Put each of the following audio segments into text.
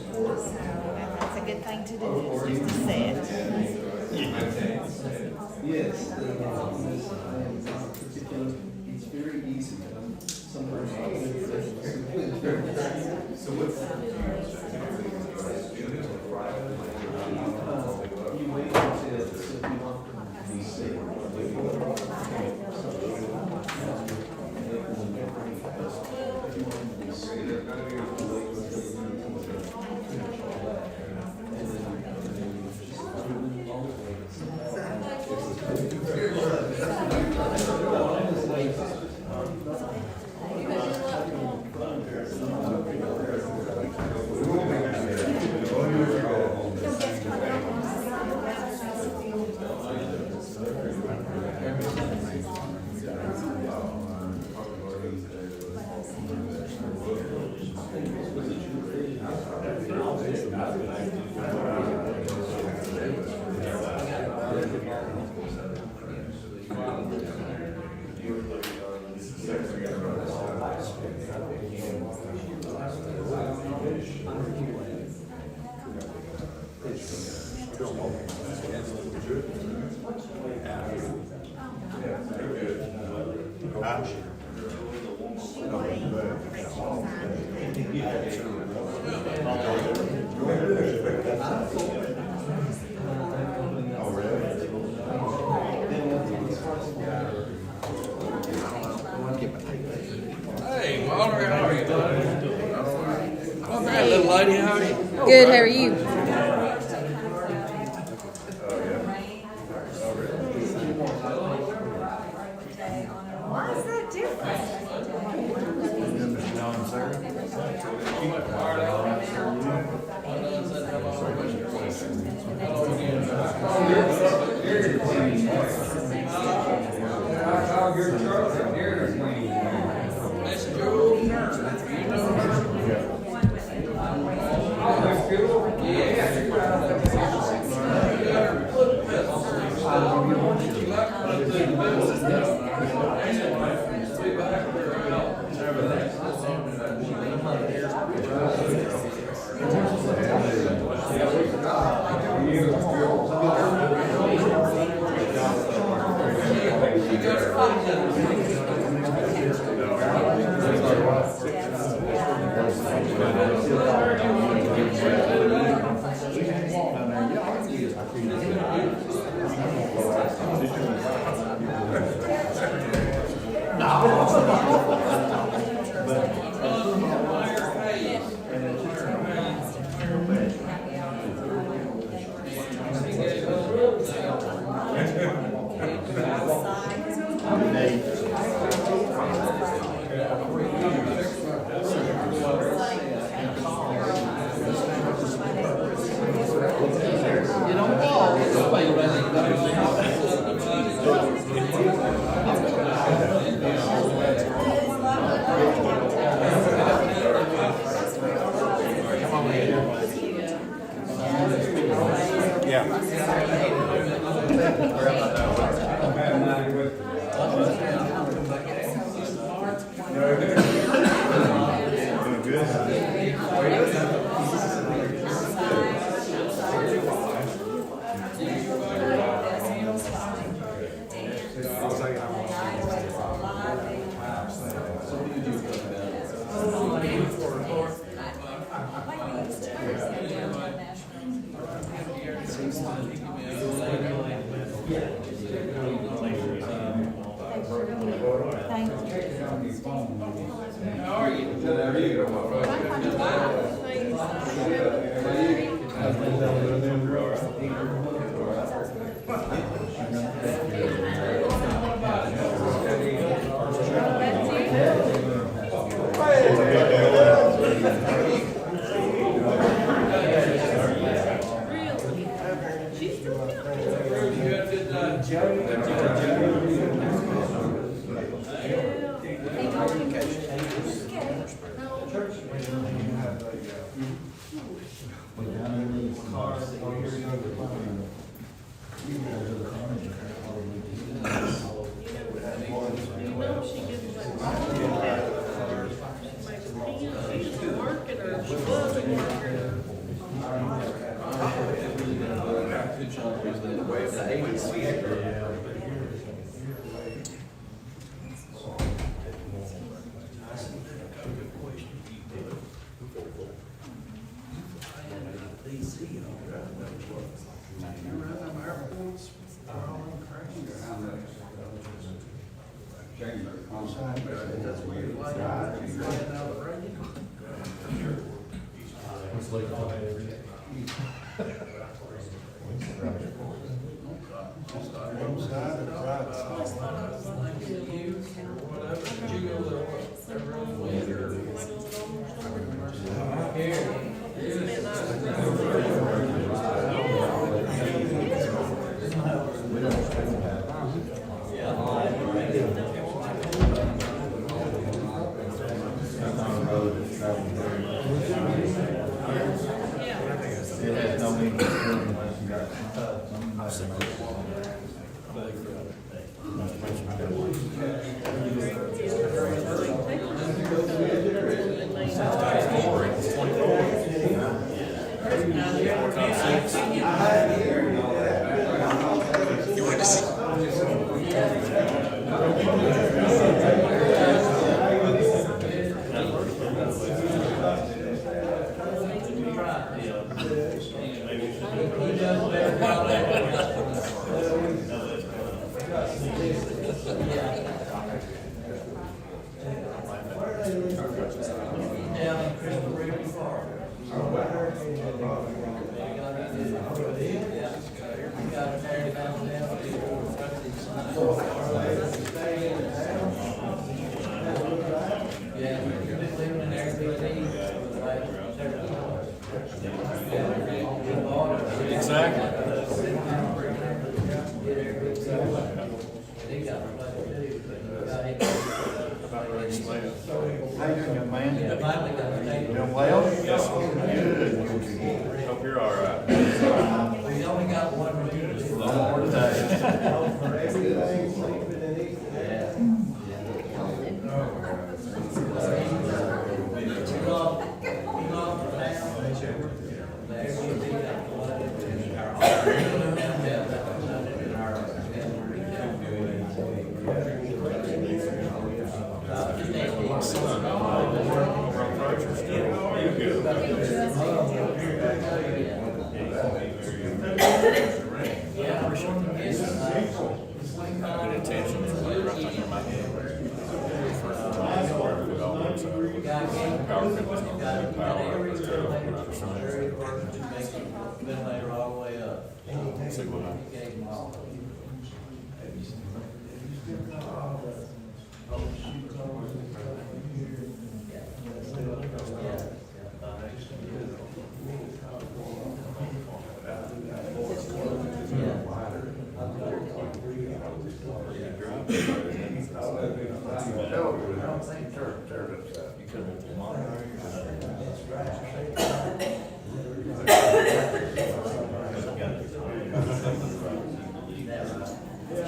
That's a good thing to do, is just to say it. Yes, it's very easy. Sometimes. So what's you wait until you want them to be safe. Hey, Mallory, how are you doing? All right, little lady, how are you? Good, how are you? Why is that different?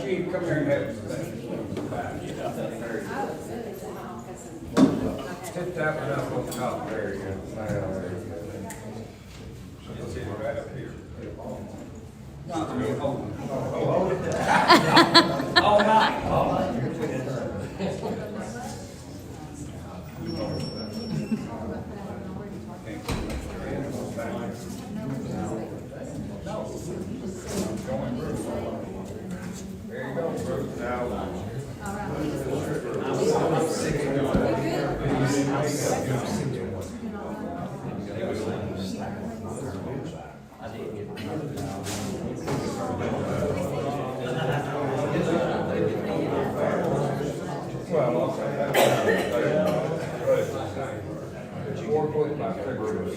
Chief, come here and have a Just tapping up on top there, you go. Right up here. All night. There you go, Bruce. Now, well, I'll say that. 4 foot by 6 foot.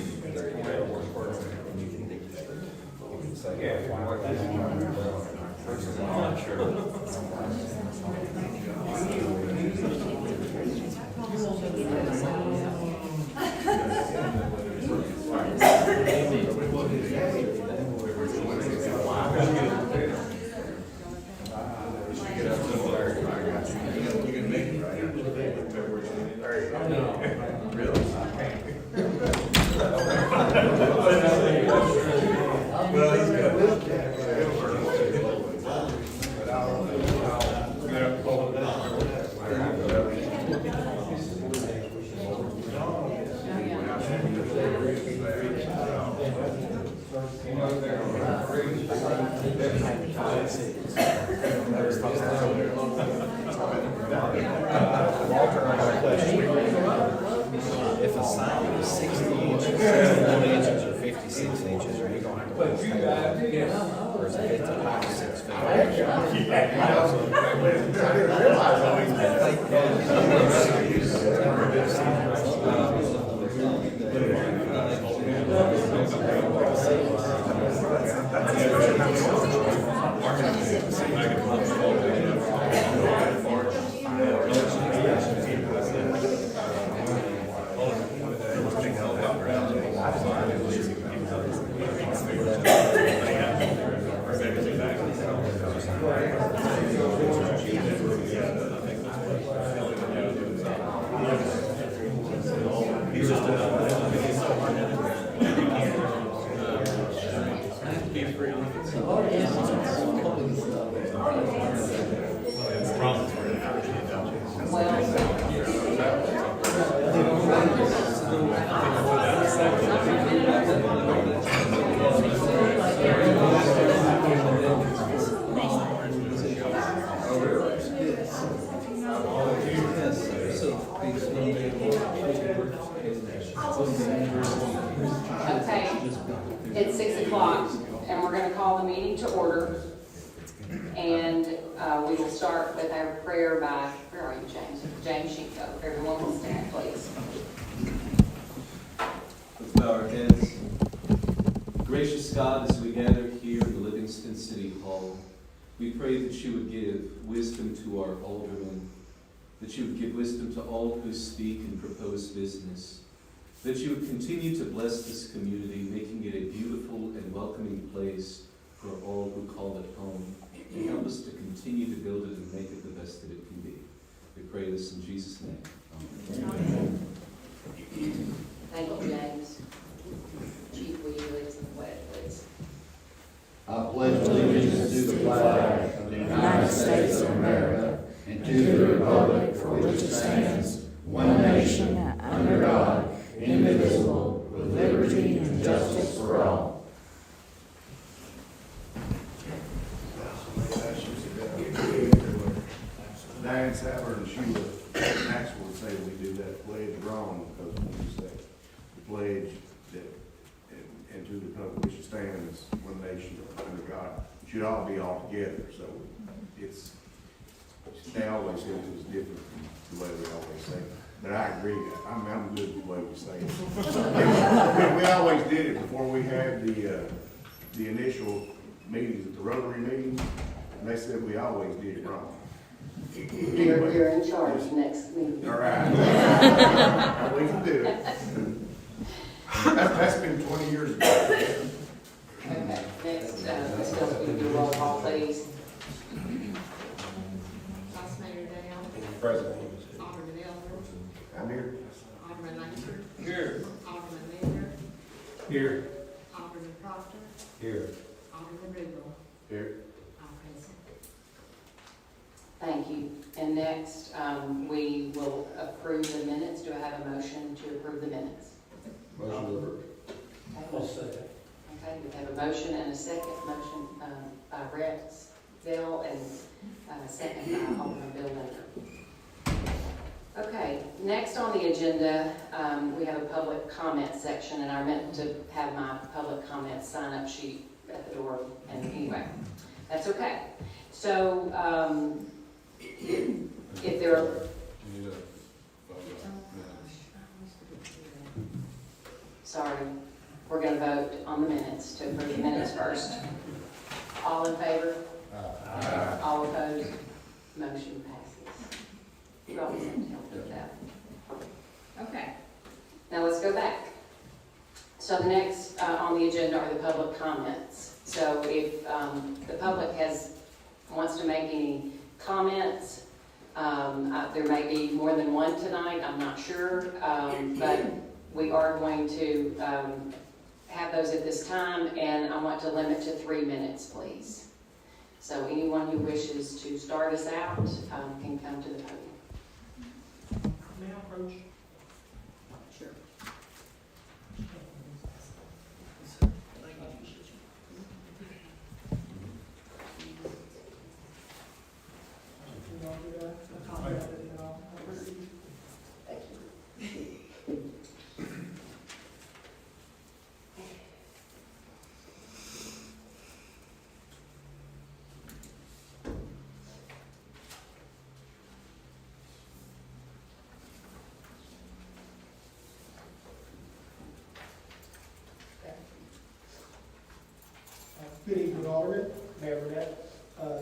If a sign is 60 inches, 61 inches, or 56 inches, are you going to have to put it down? Or is it 56 Okay, it's 6 o'clock, and we're gonna call the meeting to order. And we will start with our prayer by, where are you, James? James Shinko. Everyone will stand, please. Let's bow our heads. Gracious God, as we gather here in the Livingston City Hall, we pray that you would give wisdom to our aldermen, that you would give wisdom to all who speak and propose business, that you would continue to bless this community, making it a beautiful and welcoming place for all who call it home, and help us to continue to build it and make it the best that it can be. We pray this in Jesus' name. Amen. Thank you, James. Chief, will you lead us in the pledge, please? I pledge allegiance to the flag of the United States of America and to the republic for which it stands, one nation, under God, indivisible, with liberty and justice for all. Diane Saver and Sheila Maxwell would say we do that pledge wrong, because when we say the pledge that, and to the republic which stands, one nation under God, it should all be all together, so it's, they always say it was different from the way we always say it. But I agree, I'm good with the way we say it. We always did it before we had the initial meetings, at the Rotary meetings, and they said we always did it wrong. You're in charge next meeting. All right. We can do it. That's been 20 years ago. Okay, next, Ms. Hills, will you do roll call, please? Vice Mayor Dale, Present. Alderman Elder, I'm here. Alderman Langford, Here. Alderman Mayor, Here. Alderman Proctor, Here. Alderman Rudel, Here. all present. Thank you. And next, we will approve the minutes. Do I have a motion to approve the minutes? Motion to approve. I'll second. Okay, we have a motion and a second. Motion by Rex Bell and second by Alderman Bill Linker. Okay, next on the agenda, we have a public comment section, and I meant to have my public comment sign-up sheet at the door, and anyway, that's okay. So, if there are, sorry, we're gonna vote on the minutes, to approve the minutes first. All in favor? All opposed? Motion passes. You always have to help with that. Okay, now let's go back. So the next on the agenda are the public comments. So if the public wants to make any comments, there may be more than one tonight, I'm not sure, but we are going to have those at this time, and I want to limit to 3 minutes, please. So anyone who wishes to start us out can come to the podium. May I approach? Sure. Good evening, Alderman, Mayor Burnett.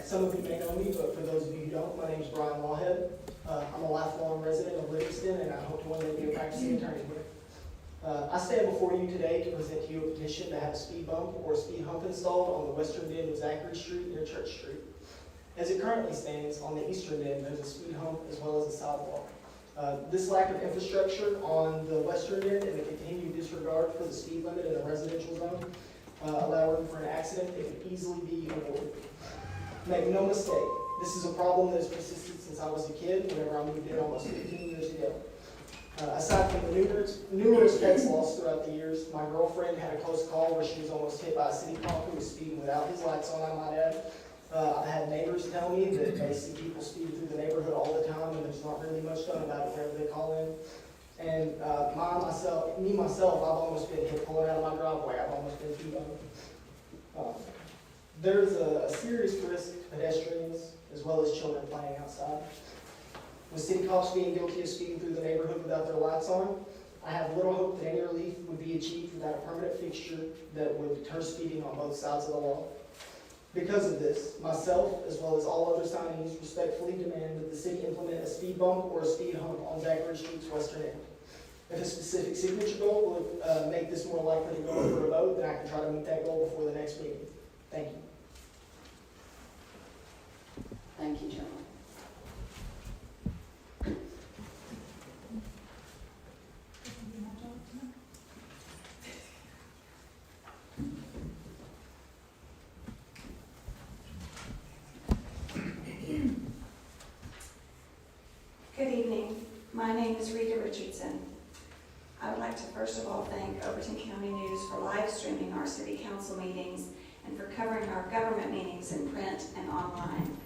Some of you may know me, but for those of you who don't, my name is Brian Lawhead. I'm a lifelong resident of Livingston, and I hope to one day be a practicing attorney here. I stand before you today to present to you a petition to have a speed bump or a speed hump installed on the western end of Zachary Street near Church Street. As it currently stands, on the eastern end, there's a speed hump as well as a sidewalk. This lack of infrastructure on the western end and the continued disregard for the speed limit in the residential zone allowing for an accident that could easily be avoided. Make no mistake, this is a problem that has persisted since I was a kid, whenever I moved in almost 15 years ago. Aside from the numerous pets lost throughout the years, my girlfriend had a close call where she was almost hit by a city cop who was speeding without his lights on, I might add. I've had neighbors tell me that they see people speeding through the neighborhood all the time, and there's not really much done about it whenever they call in. And myself, I've almost been hit pulling out of my driveway. I've almost been T-boned. There's a serious risk to pedestrians as well as children playing outside. With city cops being guilty of speeding through the neighborhood without their lights on, I have little hope that any relief would be achieved without a permanent fixture that would deter speeding on both sides of the law. Because of this, myself, as well as all other signees, respectfully demand that the city implement a speed bump or a speed hump on Zachary Street's western end. If a specific signature goal would make this more likely to go for a vote, then I can try to meet that goal before the next meeting. Thank you. Thank you, gentlemen. Good evening. My name is Rita Richardson. I would like to first of all thank Overton County News for live streaming our city council meetings and for covering our government meetings in print and online.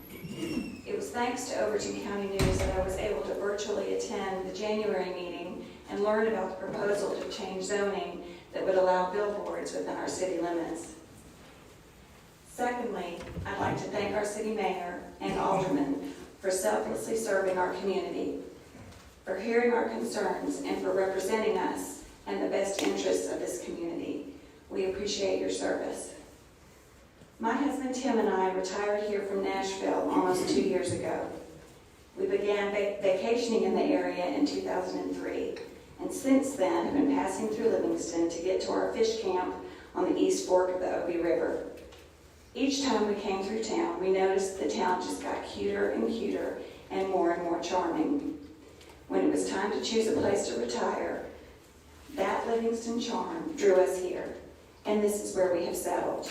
It was thanks to Overton County News that I was able to virtually attend the January meeting and learn about the proposal to change zoning that would allow billboards within our city limits. Secondly, I'd like to thank our city mayor and aldermen for selflessly serving our community, for hearing our concerns, and for representing us and the best interests of this community. We appreciate your service. My husband Tim and I retired here from Nashville almost 2 years ago. We began vacationing in the area in 2003, and since then have been passing through Livingston to get to our fish camp on the East Fork of the Obie River. Each time we came through town, we noticed the town just got cuter and cuter, and more charming. When it was time to choose a place to retire, that Livingston charm drew us here, and this is where we have settled.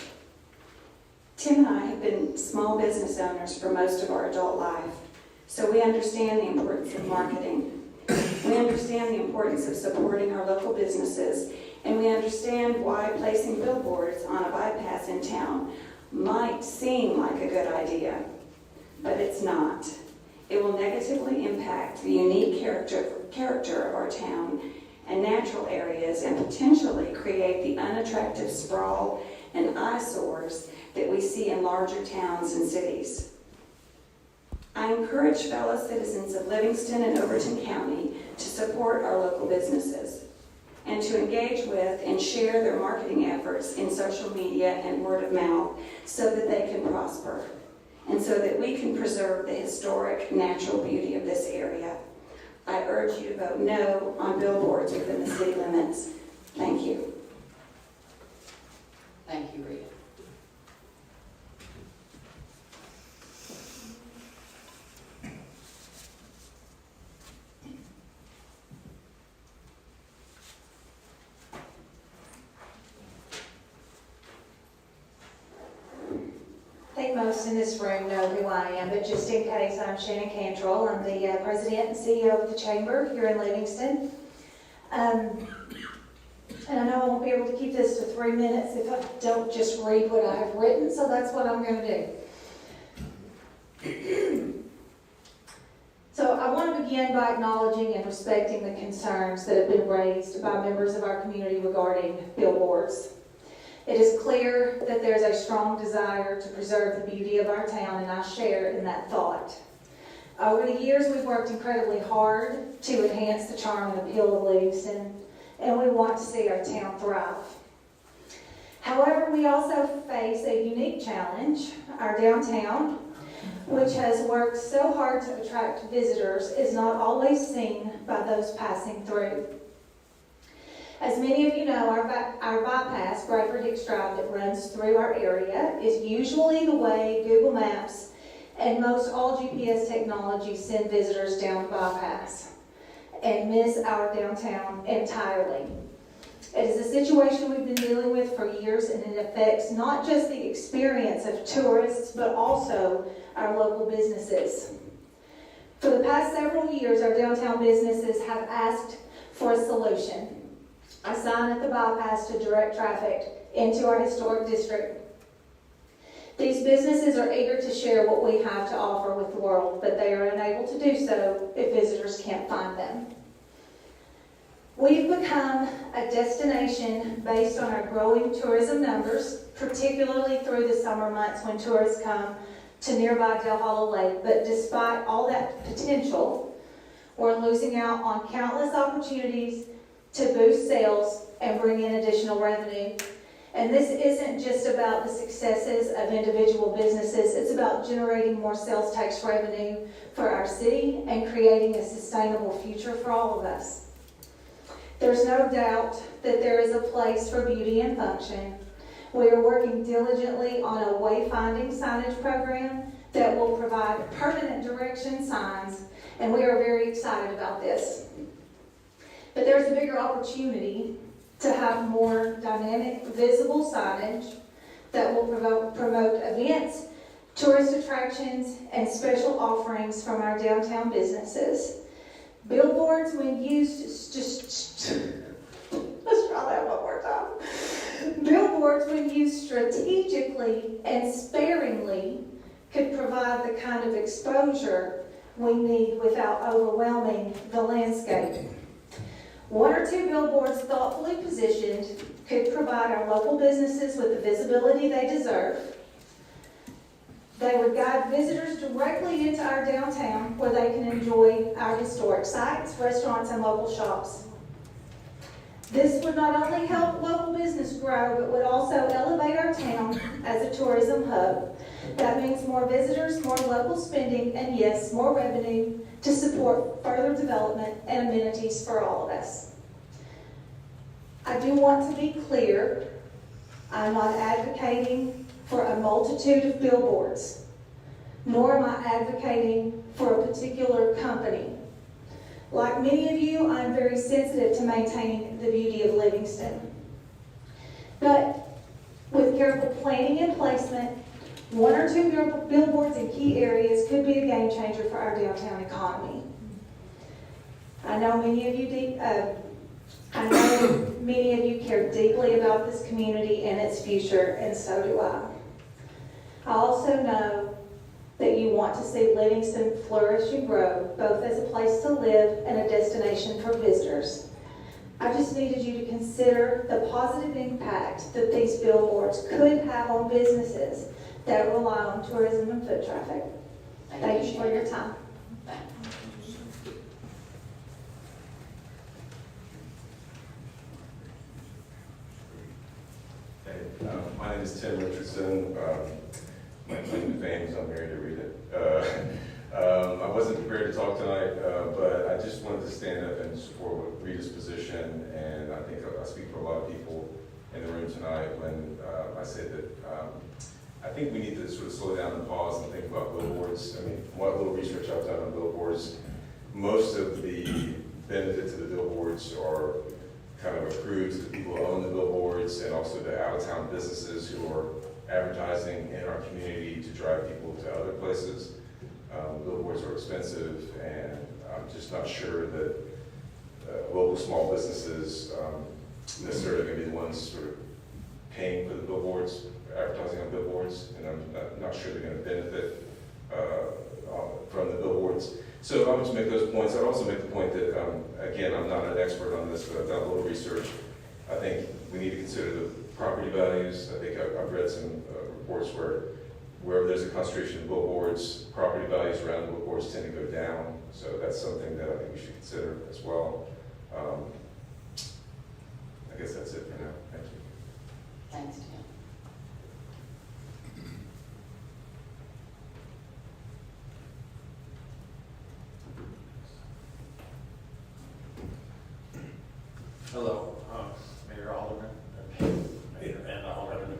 Tim and I have been small business owners for most of our adult life, so we understand the importance of marketing. We understand the importance of supporting our local businesses, and we understand why placing billboards on a bypass in town might seem like a good idea, but it's not. It will negatively impact the unique character of our town and natural areas and potentially create the unattractive sprawl and eyesores that we see in larger towns and cities. I encourage fellow citizens of Livingston and Overton County to support our local businesses and to engage with and share their marketing efforts in social media and word of mouth so that they can prosper and so that we can preserve the historic natural beauty of this area. I urge you to vote no on billboards within the city limits. Thank you. Thank you, Rita. I think most in this room know who I am, but just in case, I'm Shannon Cantrell. I'm the president and CEO of the Chamber here in Livingston. And I know I won't be able to keep this to 3 minutes if I don't just read what I have written, so that's what I'm going to do. So I want to begin by acknowledging and respecting the concerns that have been raised by members of our community regarding billboards. It is clear that there's a strong desire to preserve the beauty of our town, and I share in that thought. Over the years, we've worked incredibly hard to enhance the charm and appeal of Livingston, and we want to see our town thrive. However, we also face a unique challenge. Our downtown, which has worked so hard to attract visitors, is not always seen by those passing through. As many of you know, our bypass, Bradford Hicks Drive, that runs through our area is usually the way Google Maps and most all GPS technology send visitors down the bypass and miss our downtown entirely. It is a situation we've been dealing with for years, and it affects not just the experience of tourists, but also our local businesses. For the past several years, our downtown businesses have asked for a solution. A sign at the bypass to direct traffic into our historic district. These businesses are eager to share what we have to offer with the world, but they are unable to do so if visitors can't find them. We've become a destination based on our growing tourism numbers, particularly through the summer months when tourists come to nearby Del Hollow Lake. But despite all that potential, we're losing out on countless opportunities to boost sales and bring in additional revenue. And this isn't just about the successes of individual businesses, it's about generating more sales tax revenue for our city and creating a sustainable future for all of us. There's no doubt that there is a place for beauty and function. We are working diligently on a wayfinding signage program that will provide permanent direction signs, and we are very excited about this. But there's a bigger opportunity to have more dynamic, visible signage that will promote events, tourist attractions, and special offerings from our downtown businesses. Billboards, when used, let's try that one more time. Billboards, when used strategically and sparingly, could provide the kind of exposure we need without overwhelming the landscape. 1 or 2 billboards thoughtfully positioned could provide our local businesses with the visibility they deserve. They would guide visitors directly into our downtown where they can enjoy our historic sites, restaurants, and local shops. This would not only help local business grow, but would also elevate our town as a tourism hub. That means more visitors, more local spending, and yes, more revenue to support further development and amenities for all of us. I do want to be clear, I'm not advocating for a multitude of billboards. nor am I advocating for a particular company. Like many of you, I'm very sensitive to maintaining the beauty of Livingston. But with careful planning and placement, 1 or 2 billboards in key areas could be a game changer for our downtown economy. I know many of you care deeply about this community and its future, and so do I. I also know that you want to see Livingston flourish and grow, both as a place to live and a destination for visitors. I just needed you to consider the positive impact that these billboards could have on businesses that rely on tourism and foot traffic. Thank you for your time. My name is Tim Richardson. My claim to fame is I'm married to Rita. I wasn't prepared to talk tonight, but I just wanted to stand up and support Rita's position, and I think I speak for a lot of people in the room tonight when I say that I think we need to sort of slow down and pause and think about billboards. I mean, what little research I've done on billboards, most of the benefits of the billboards are kind of accrued to the people who own the billboards and also the out-of-town businesses who are advertising in our community to drive people to other places. Billboards are expensive, and I'm just not sure that local small businesses necessarily going to be the ones sort of paying for the billboards, advertising on billboards, and I'm not sure they're going to benefit from the billboards. So I would just make those points. I'd also make the point that, again, I'm not an expert on this, but I've done a little research. I think we need to consider the property values. I think I've read some reports wherever there's a concentration of billboards, property values around the billboards tend to go down. So that's something that I think we should consider as well. I guess that's it for now. Thank you. Thanks, Tim. Hello, Mayor Alderman, Mayor and Alderman.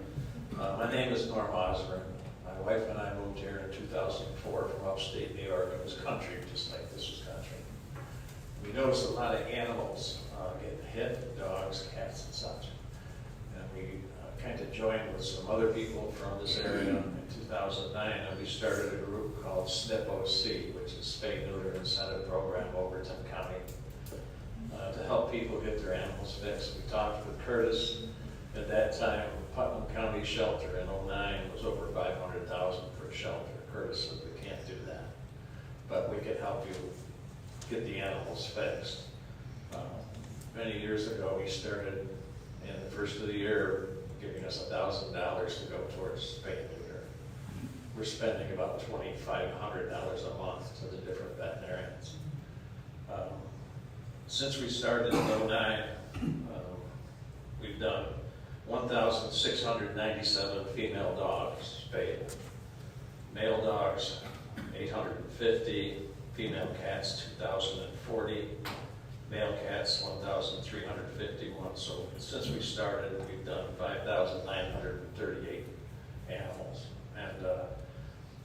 My name is Norm Osborne. My wife and I moved here in 2004 from upstate New York. It was country, just like this was country. We noticed a lot of animals getting hit, dogs, cats, and such. And we kind of joined with some other people from this area in 2009, and we started a group called SNP-OC, which is Spay Neuter Incentive Program, Overton County, to help people get their animals fixed. We talked with Curtis. At that time, Putnam County Shelter in 2009 was over $500,000 for a shelter. Curtis said, we can't do that, but we can help you get the animals fixed. Many years ago, we started in the first of the year giving us $1,000 to go towards spay and neuter. We're spending about $2,500 a month to the different veterinarians. Since we started in 2009, we've done 1,697 female dogs spayed, male dogs 850, female cats 2,040, male cats 1,351. So since we started, we've done 5,938 animals. And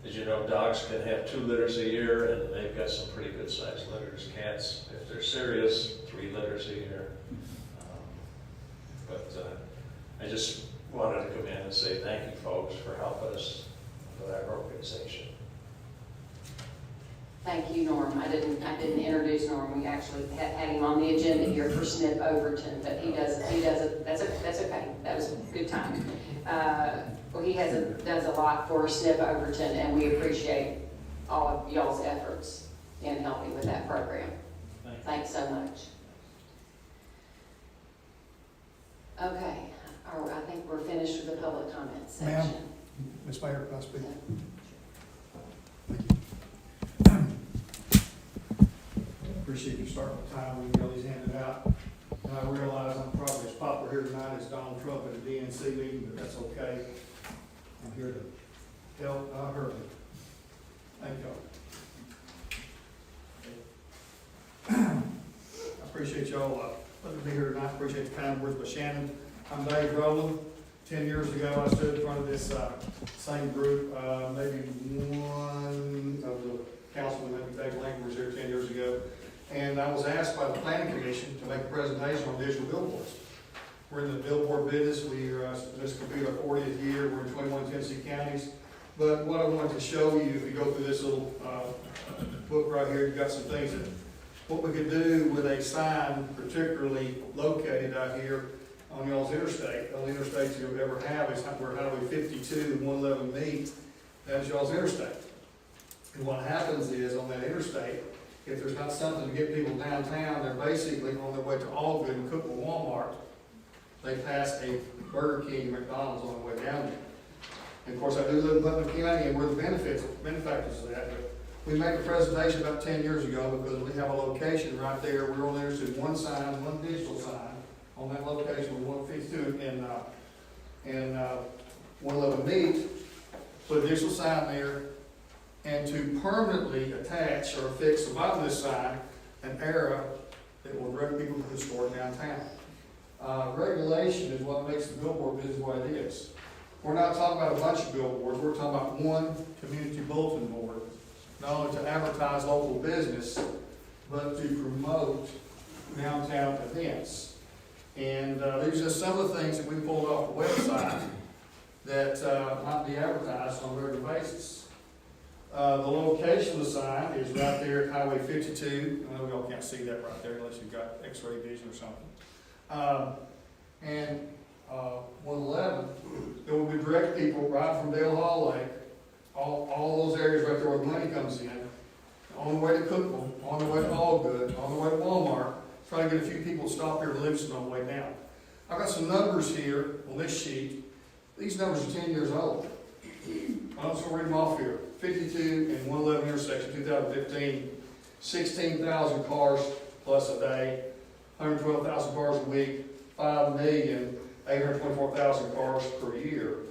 as you know, dogs can have 2 litters a year, and they've got some pretty good sized litters. Cats, if they're serious, 3 litters a year. I just wanted to come in and say thank you, folks, for helping us with our organization. Thank you, Norm. I didn't introduce Norm. We actually had him on the agenda here for SNP Overton, but he does that's okay. That was a good time. Well, he does a lot for SNP Overton, and we appreciate all of y'all's efforts in helping with that program. Thanks so much. Okay, I think we're finished with the public comment section. Ma'am, Ms. Mayor, can I speak? Appreciate you starting the time when you get these handed out. And I realize I'm probably as popular here tonight as Donald Trump at a DNC meeting, but that's okay. I'm here to help, not hurt you. Thank y'all. I appreciate y'all letting me be here tonight. Appreciate the kind words by Shannon. I'm Dave Rowland. 10 years ago, I stood in front of this same group, maybe one of the councilmen, maybe Dave Lincoln was here 10 years ago, and I was asked by the planning commission to make a presentation on digital billboards. We're in the billboard business. This could be our 40th year. We're in 21 Tennessee counties. But what I wanted to show you, if you go through this little book right here, you've got some things that what we could do with a sign, particularly located out here on y'all's interstate. The only interstates you'll ever have is where Highway 52 and 111 meet. That's y'all's interstate. And what happens is on that interstate, if there's not something to get people downtown, they're basically on their way to Alderman and Cookville Walmart. They pass a Burger King and McDonald's on the way down there. And of course, I do live in Putnam County, and we're the benefactors of that. But we made a presentation about 10 years ago because we have a location right there. We're only interested in one sign, one digital sign on that location with 152 and 111 meet. Put a digital sign there, and to permanently attach or affix the bottom of this sign an arrow that will direct people to the store downtown. Regulation is what makes the billboard business what it is. We're not talking about a bunch of billboards. We're talking about one community bulletin board, not only to advertise local business, but to promote downtown events. And these are some of the things that we pulled off the website that might be advertised on a regular basis. The location of the sign is right there at Highway 52. I know we all can't see that right there unless you've got x-ray vision or something. And 111, it will be direct people right from Dale Hall Lake, all those areas right there where the money comes in, on the way to Cookville, on the way to Allgood, on the way to Walmart, try to get a few people to stop here to Livingston on the way down. I've got some numbers here on this sheet. These numbers are 10 years old. I'm just going to read them off here. 52 and 111 intersection, 2015, 16,000 cars plus a day, 112,000 cars a week, 5,824,000 cars per year.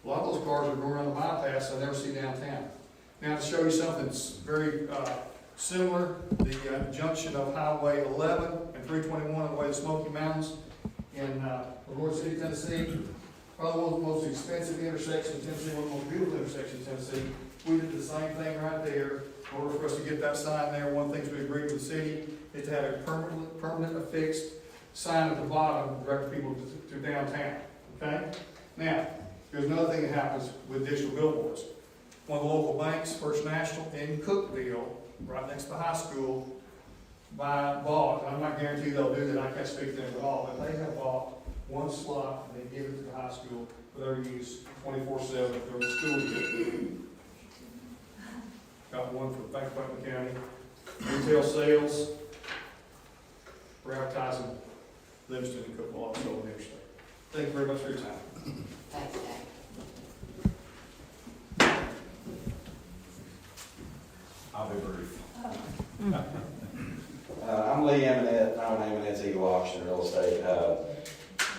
A lot of those cars are going around the bypass I never see downtown. Now to show you something that's very similar, the junction of Highway 11 and 321 on the way to Smoky Mountains in Lord City, Tennessee. Probably one of the most expensive intersections in Tennessee, one of the most beautiful intersections in Tennessee. We did the same thing right there. In order for us to get that sign there, one of the things we agreed with the city is to have a permanent affixed sign at the bottom to direct people to downtown. Okay? Now, there's another thing that happens with digital billboards. One of the local banks, First National in Cookville, right next to the high school, bought, and I'm not guaranteed they'll do that, I can't speak to them at all, but they have bought one slot and they give it to the high school for their use 24/7 during the school year. Got one for Bank of Putnam County. Retail sales, we're advertising Livingston and Cookville also on the interstate. Thank you very much for your time. Thanks, Dave. I'll be brief. I'm Lee Eminette. I'm Eminette's Eagle Auction Real Estate.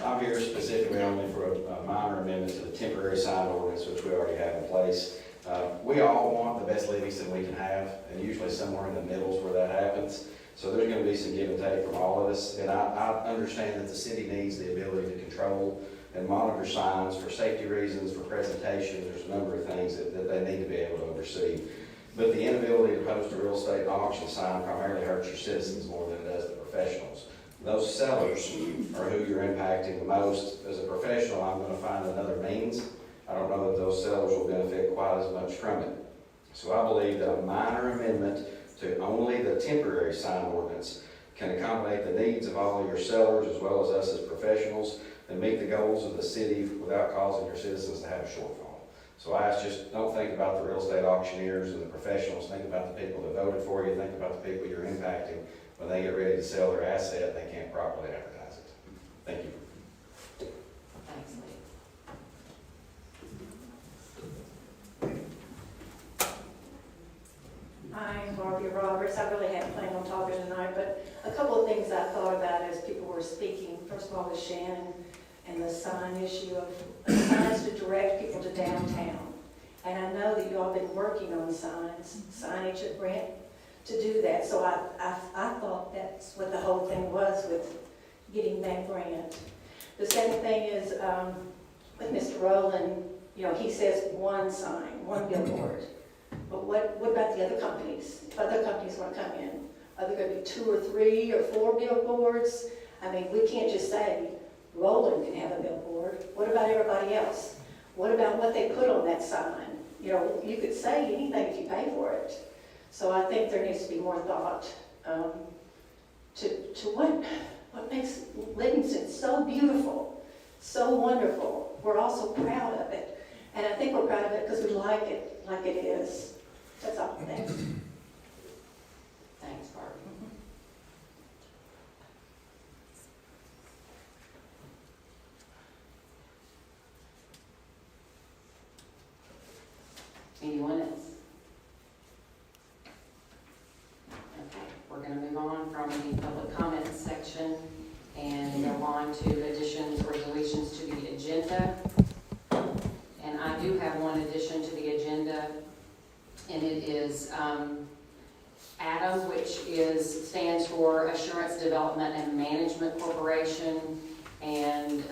I'm here specifically only for a minor amendment to the temporary sign ordinance, which we already have in place. We all want the best Livingston we can have, and usually somewhere in the middle is where that happens. So there's going to be some give and take from all of us. And I understand that the city needs the ability to control and monitor signs for safety reasons, for presentation. There's a number of things that they need to be able to oversee. But the inability to post a real estate auction sign primarily hurts your citizens more than it does the professionals. Those sellers are who you're impacting the most. As a professional, I'm going to find another means. I don't know that those sellers will benefit quite as much from it. So I believe that a minor amendment to only the temporary sign ordinance can accommodate the needs of all of your sellers as well as us as professionals and meet the goals of the city without causing your citizens to have a shortfall. So I ask, just don't think about the real estate auctioneers and the professionals. Think about the people that voted for you. Think about the people you're impacting. When they get ready to sell their asset, they can't properly advertise it. Thank you. Thanks, Lee. I'm Barbara Roberts. I really hadn't planned on talking tonight, but a couple of things I thought about as people were speaking. First of all, with Shannon and the sign issue of signs to direct people to downtown. And I know that you all been working on signage at Brent to do that. So I thought that's what the whole thing was with getting that grant. The second thing is with Mr. Rowland, you know, he says one sign, one billboard. But what about the other companies? If other companies want to come in, are there going to be 2 or 3 or 4 billboards? I mean, we can't just say Rowland can have a billboard. What about everybody else? What about what they put on that sign? You know, you could say anything if you pay for it. So I think there needs to be more thought to what makes Livingston so beautiful, so wonderful. We're also proud of it. And I think we're proud of it because we like it is. That's all. Thanks. Thanks, Barbie. Anyone else? Okay, we're going to move on from the public comments section and go on to additions or deletions to the agenda. And I do have one addition to the agenda, and it is ADAM, which stands for Assurance Development and Management Corporation, and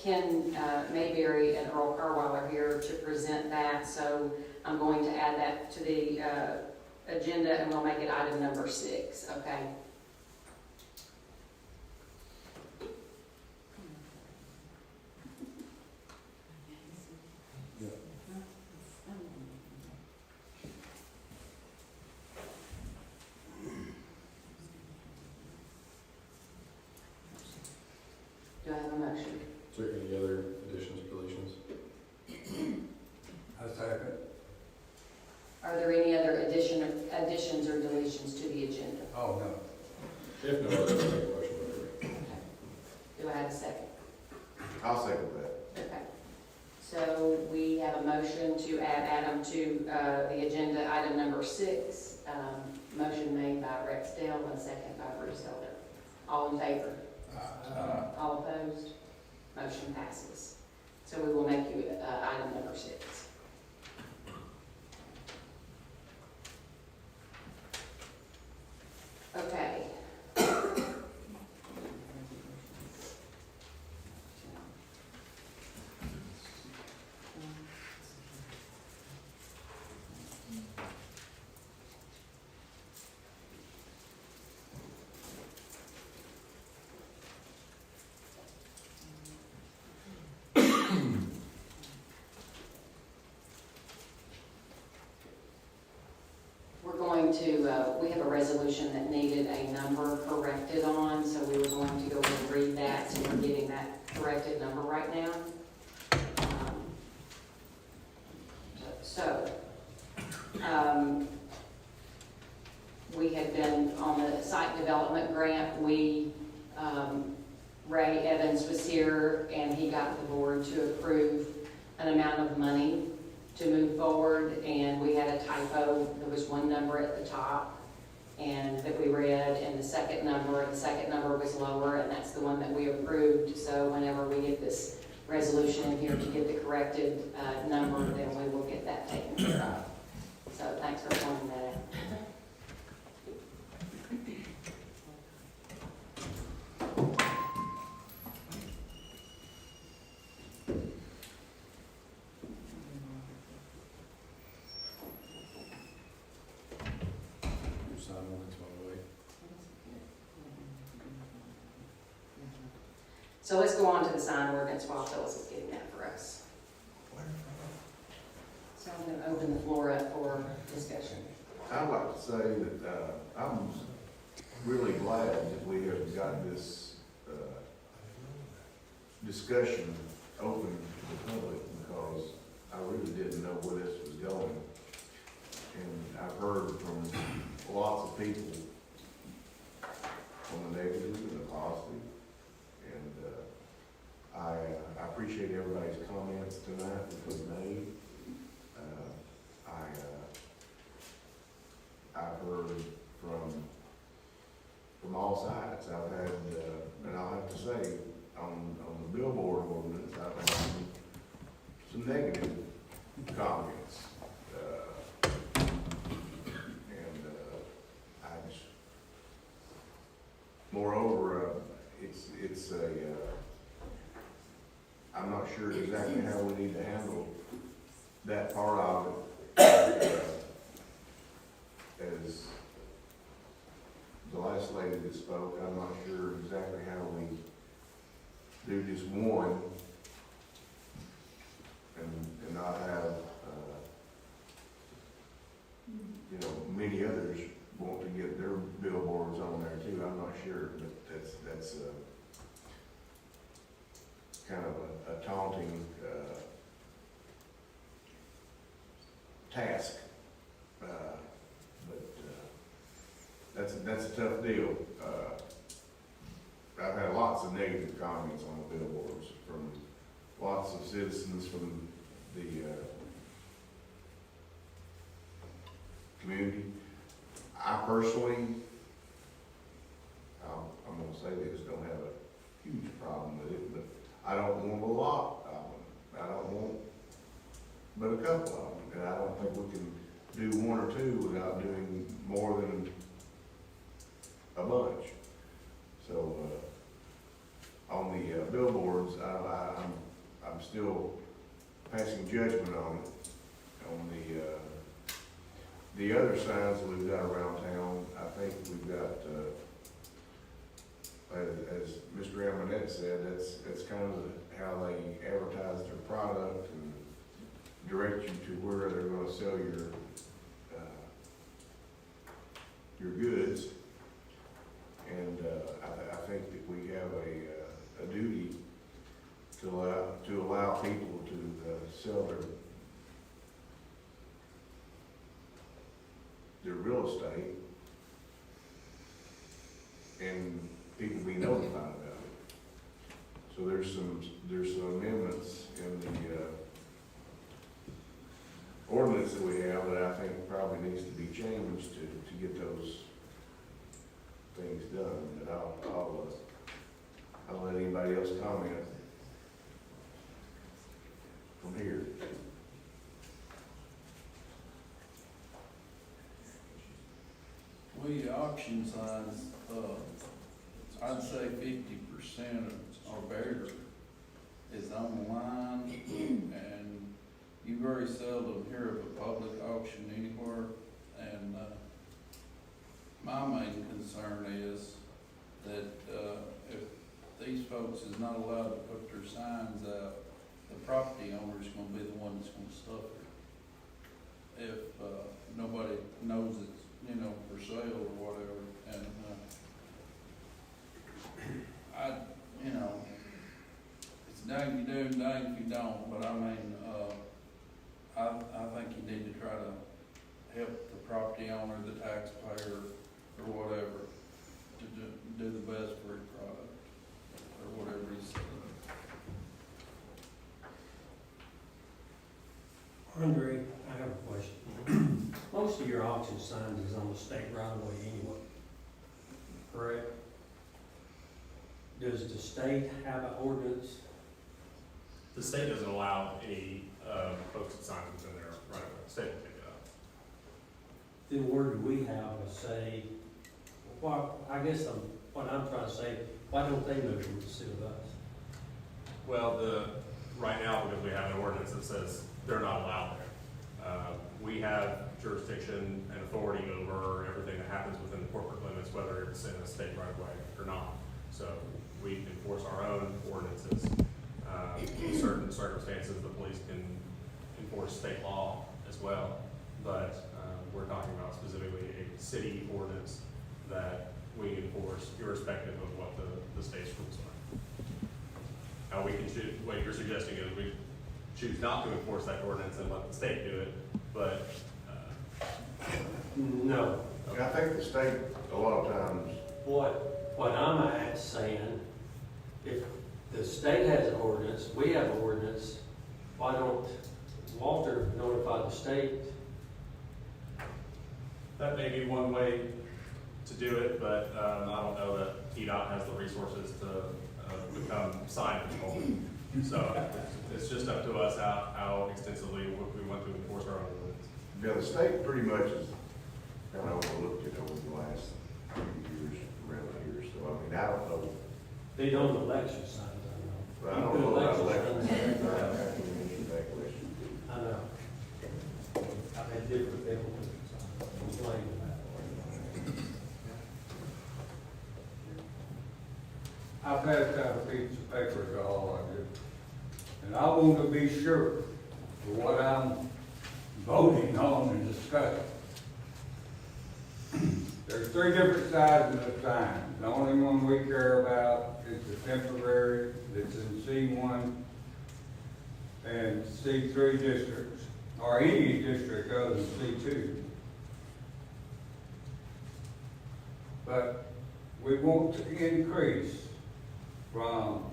Ken Mayberry and Earl Carwell are here to present that, so I'm going to add that to the agenda, and we'll make it item number 6, okay? Do I have a motion? Is there any other additions or deletions? I second. Are there any other additions or deletions to the agenda? Oh, no. If no, I'll make a motion. Do I have a second? I'll second that. Okay. So we have a motion to add Adam to the agenda, item number 6. Motion made by Rex Dale and second by Bruce Elder. All in favor? All opposed? Motion passes. So we will make you item number 6. Okay. We have a resolution that needed a number corrected on, so we were going to go ahead and read that, so we're getting that corrected number right now. We had been on the site development grant. Ray Evans was here, and he got the board to approve an amount of money to move forward, and we had a typo. There was one number at the top and that we read, and the second number was lower, and that's the one that we approved. So whenever we get this resolution in here to get the corrected number, then we will get that taken care of. So thanks for pointing that out. So let's go on to the sign ordinance while Phyllis is getting that for us. So I'm going to open the floor up for discussion. I'd like to say that I'm really glad that we have got this discussion open to the public, because I really didn't know where this was going. And I've heard from lots of people on the negative and the positive. And I appreciate everybody's comments tonight that was made. I've heard from all sides. I've had, and I'll have to say, on the billboard ordinance, I've had some negative comments. Moreover, it's I'm not sure exactly how we need to handle that part of it. As the last lady that spoke, I'm not sure exactly how we do just one and not have, you know, many others want to get their billboards on there too. I'm not sure, but that's kind of a taunting task. That's a tough deal. I've had lots of negative comments on the billboards from lots of citizens from the community. I personally, I'm gonna say this, don't have a huge problem with it, but I don't want a lot of them. I don't want but a couple of them, and I don't think we can do one or two without doing more than a bunch. So, on the billboards, I'm still passing judgment on it. On the other signs that we've got around town, I think we've got, as Mr. Alderman said, that's kind of how they advertise their product and direct you to where they're gonna sell your goods. And I think that we have a duty to allow people to sell their real estate and people be notified about it. So there's some amendments in the ordinance that we have that I think probably needs to be changed to get those things done. But I'll let anybody else comment from here. We auction signs, I'd say 50% or better is online, and you very seldom hear of a public auction anywhere. And my main concern is that if these folks is not allowed to put their signs out, the property owner's gonna be the one that's gonna suffer. If nobody knows it's, you know, for sale or whatever. And you know, it's dang if you do and dang if you don't, but I mean, I think you need to try to help the property owner, the taxpayer, or whatever, to do the best for your product, or whatever he's selling. Andre, I have a question. Most of your auction signs is on the state right of way anyway, correct? Does the state have an ordinance? The state doesn't allow any posted signs within their right of way. The state will pick it up. Then where do we have a say? Well, I guess what I'm trying to say, why don't they move to sue us? Well, right now, because we have an ordinance that says they're not allowed there. We have jurisdiction and authority over everything that happens within the corporate limits, whether it's in a state right of way or not. So we enforce our own ordinances. In certain circumstances, the police can enforce state law as well. But we're talking about specifically a city ordinance that we enforce irrespective of what the state's rules are. Now we can choose, what you're suggesting is we choose not to enforce that ordinance and let the state do it, but no. I think the state, a lot of times. What I'm saying, if the state has an ordinance, we have an ordinance, why don't Walter notify the state? that may be one way to do it, but I don't know that TDOT has the resources to become sign control. So it's just up to us how extensively we want to enforce our own ordinance. Yeah, the state pretty much has kind of overlooked it over the last few years around here, so I mean, I don't know. They don't election signs, I know. But I don't know about elections. I have to answer that question. I know. I've had different people complain about it. I've had to have a piece of paper to all of you, and I want to be sure of what I'm voting on and discussing. There's three different sides of the sign. The only one we care about is the temporary that's in C1 and C3 districts, or any district other than C2. But we want to increase from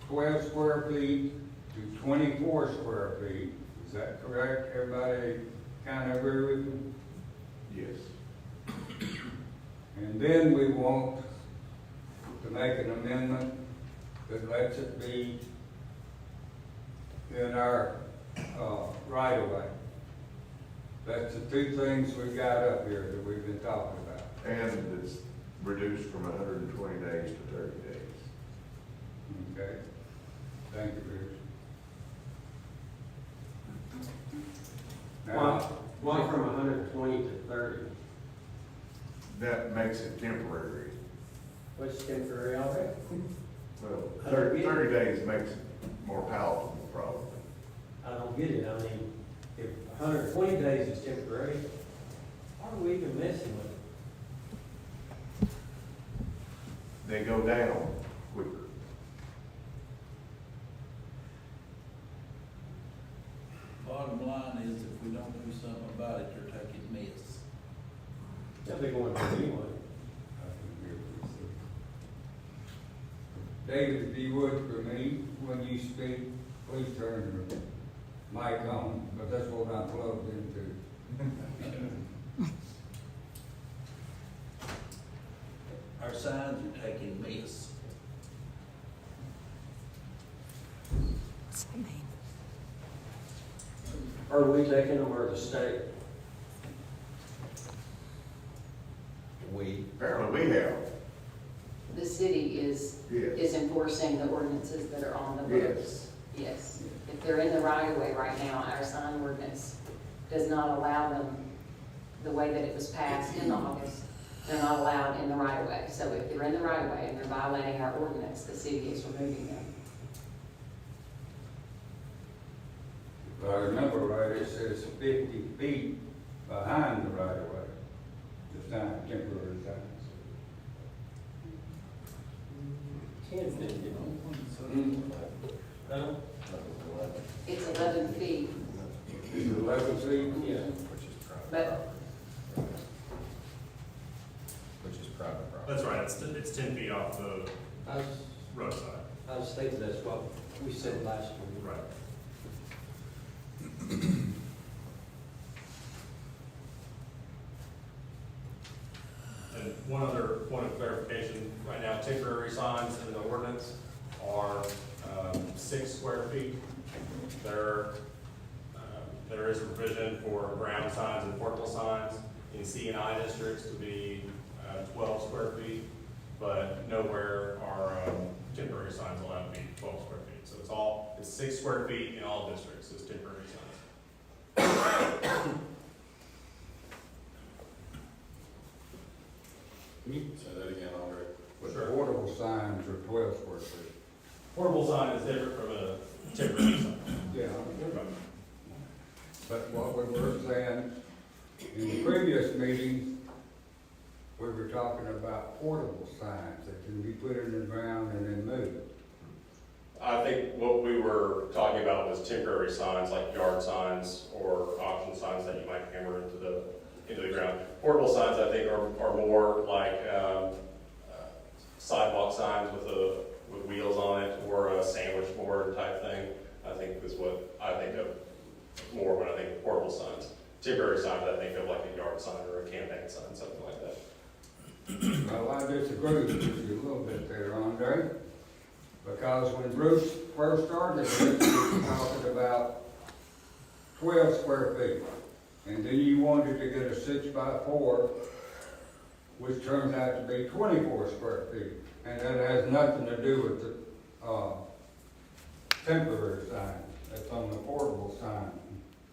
12 square feet to 24 square feet. Is that correct? Everybody kind of agree with me? Yes. And then we want to make an amendment that lets it be in our right of way. That's the two things we got up here that we've been talking about. And it's reduced from 120 days to 30 days. Okay? Thank you, Bruce. Now, Why from 120 to 30? That makes it temporary. What's temporary already? Well, I don't get it. 30 days makes it more palatable, probably. I don't get it. I mean, if 120 days is temporary, why are we even messing with it? They go down quicker. Bottom line is, if we don't do something about it, they're taking myths. They'll be going to anyway. David, if you would, for me, when you speak, please turn your mic on, but that's what I'm plugged into. Our signs are taking myths. What's that mean? Are we taking them or the state? We, Apparently we have. The city is Yes. enforcing the ordinances that are on the books. Yes. If they're in the right of way right now, our sign ordinance does not allow them, the way that it was passed in August, they're not allowed in the right of way. So if they're in the right of way and they're violating our ordinance, the city is removing them. If I remember right, it says 50 feet behind the right of way, the sign, temporary signs. 10, 50. No? It's 11 feet, 11 feet? Yeah. but which is private property. That's right, it's 10 feet off the I was, roadside. I was thinking that's what we said last week. Right. And one other point of clarification, right now temporary signs in the ordinance are 6 square feet. There is a provision for ground signs and portable signs in C and I districts to be 12 square feet, but nowhere are temporary signs allowed to be 12 square feet. So it's 6 square feet in all districts as temporary signs. Can you say that again, Andre? But the portable signs are 12 square feet. Portable sign is different from a temporary sign. Yeah. But what we were saying, in the previous meeting, we were talking about portable signs that can be put in the ground and then moved. I think what we were talking about was temporary signs like yard signs or auction signs that you might hammer into the ground. Portable signs, I think, are more like sidewalk signs with wheels on it, or a sandwich board type thing. I think is what I think of more when I think of portable signs. Temporary signs, I think of like a yard sign or a campaign sign, something like that. Well, I disagree with you a little bit there, Andre, because when Bruce first started this, he was talking about 12 square feet. And then you wanted to get a 6x4 which turns out to be 24 square feet. And that has nothing to do with the, temporary sign, that's on the portable sign.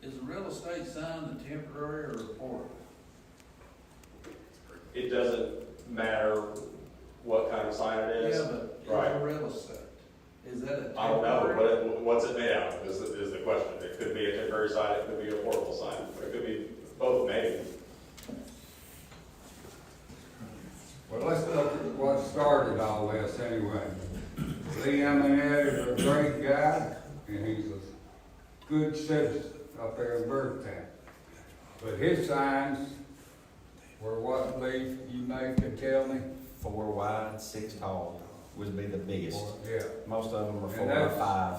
Is a real estate sign the temporary or the portable? It doesn't matter what kind of sign it is. Yeah, but Right. it's a real estate. Is that a I don't know, temporary? what's it made out of is the question. It could be a temporary sign, it could be a portable sign, it could be both maybe. Well, let's look at what started all this anyway. Lee Eminette is a great guy, and he's a good citizen up there in Birdtown. But his signs were what, Lee, you may could tell me? 4 wide, 6 tall would be the biggest. Yeah. Most of them are 4 And or that's 5.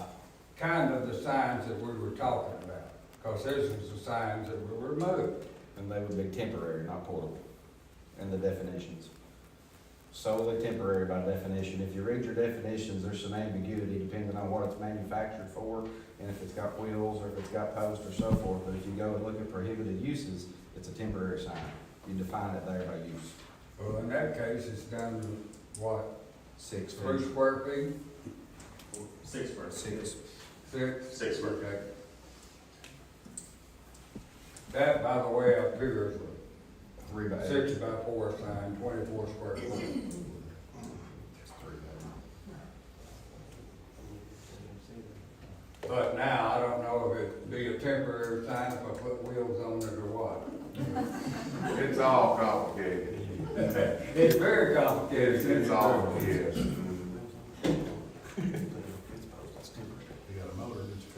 kind of the signs that we were talking about, because this was the signs that were removed. And they would be temporary, not portable, in the definitions. Solely temporary by definition. If you read your definitions, there's some ambiguity depending on what it's manufactured for, and if it's got wheels, or if it's got posts, or so forth. But if you go and look at prohibited uses, it's a temporary sign. You define it there by use. Well, in that case, it's down to what, 6 3 feet. square feet? 6 square. 6. 6? 6 square. Okay. That, by the way, up here is 3 by a 8. 6 by 4 sign, 24 square feet. It's 3 by 8. But now, I don't know if it'd be a temporary sign if I put wheels on it or what. It's all complicated. It's very complicated. It's all, yes.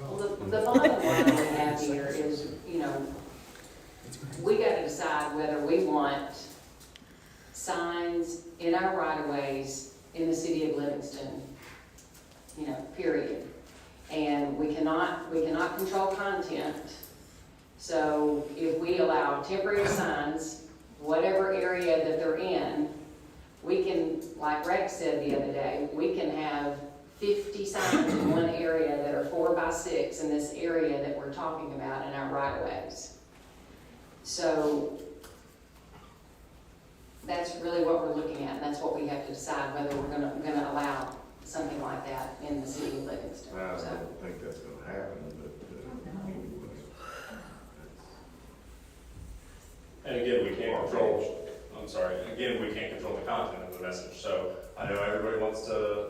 Well, the bottom line we have here is, you know, we gotta decide whether we want signs in our right-of-ways in the city of Livingston, you know, period. And we cannot control content. So if we allow temporary signs, whatever area that they're in, we can, like Rex said the other day, we can have 50 signs in one area that are 4 by 6 in this area that we're talking about in our right-of-ways. So that's really what we're looking at, and that's what we have to decide whether we're gonna allow something like that in the city of Livingston. I So, don't think that's gonna happen, but, And again, we can't control, again, we can't control the content of the message. So I know everybody wants to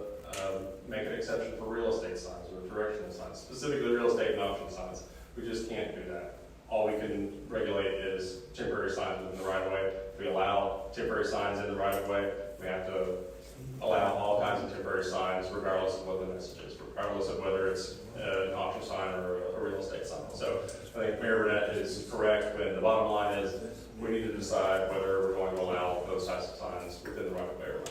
make an exception for real estate signs or directional signs, specifically real estate and option signs. We just can't do that. All we can regulate is temporary signs within the right of way. If we allow temporary signs in the right of way, we have to allow all kinds of temporary signs regardless of what the message is, regardless of whether it's an option sign or a real estate sign. So I think Mayor Burnett is correct, but the bottom line is we need to decide whether we're going to allow those types of signs within the right of way or not.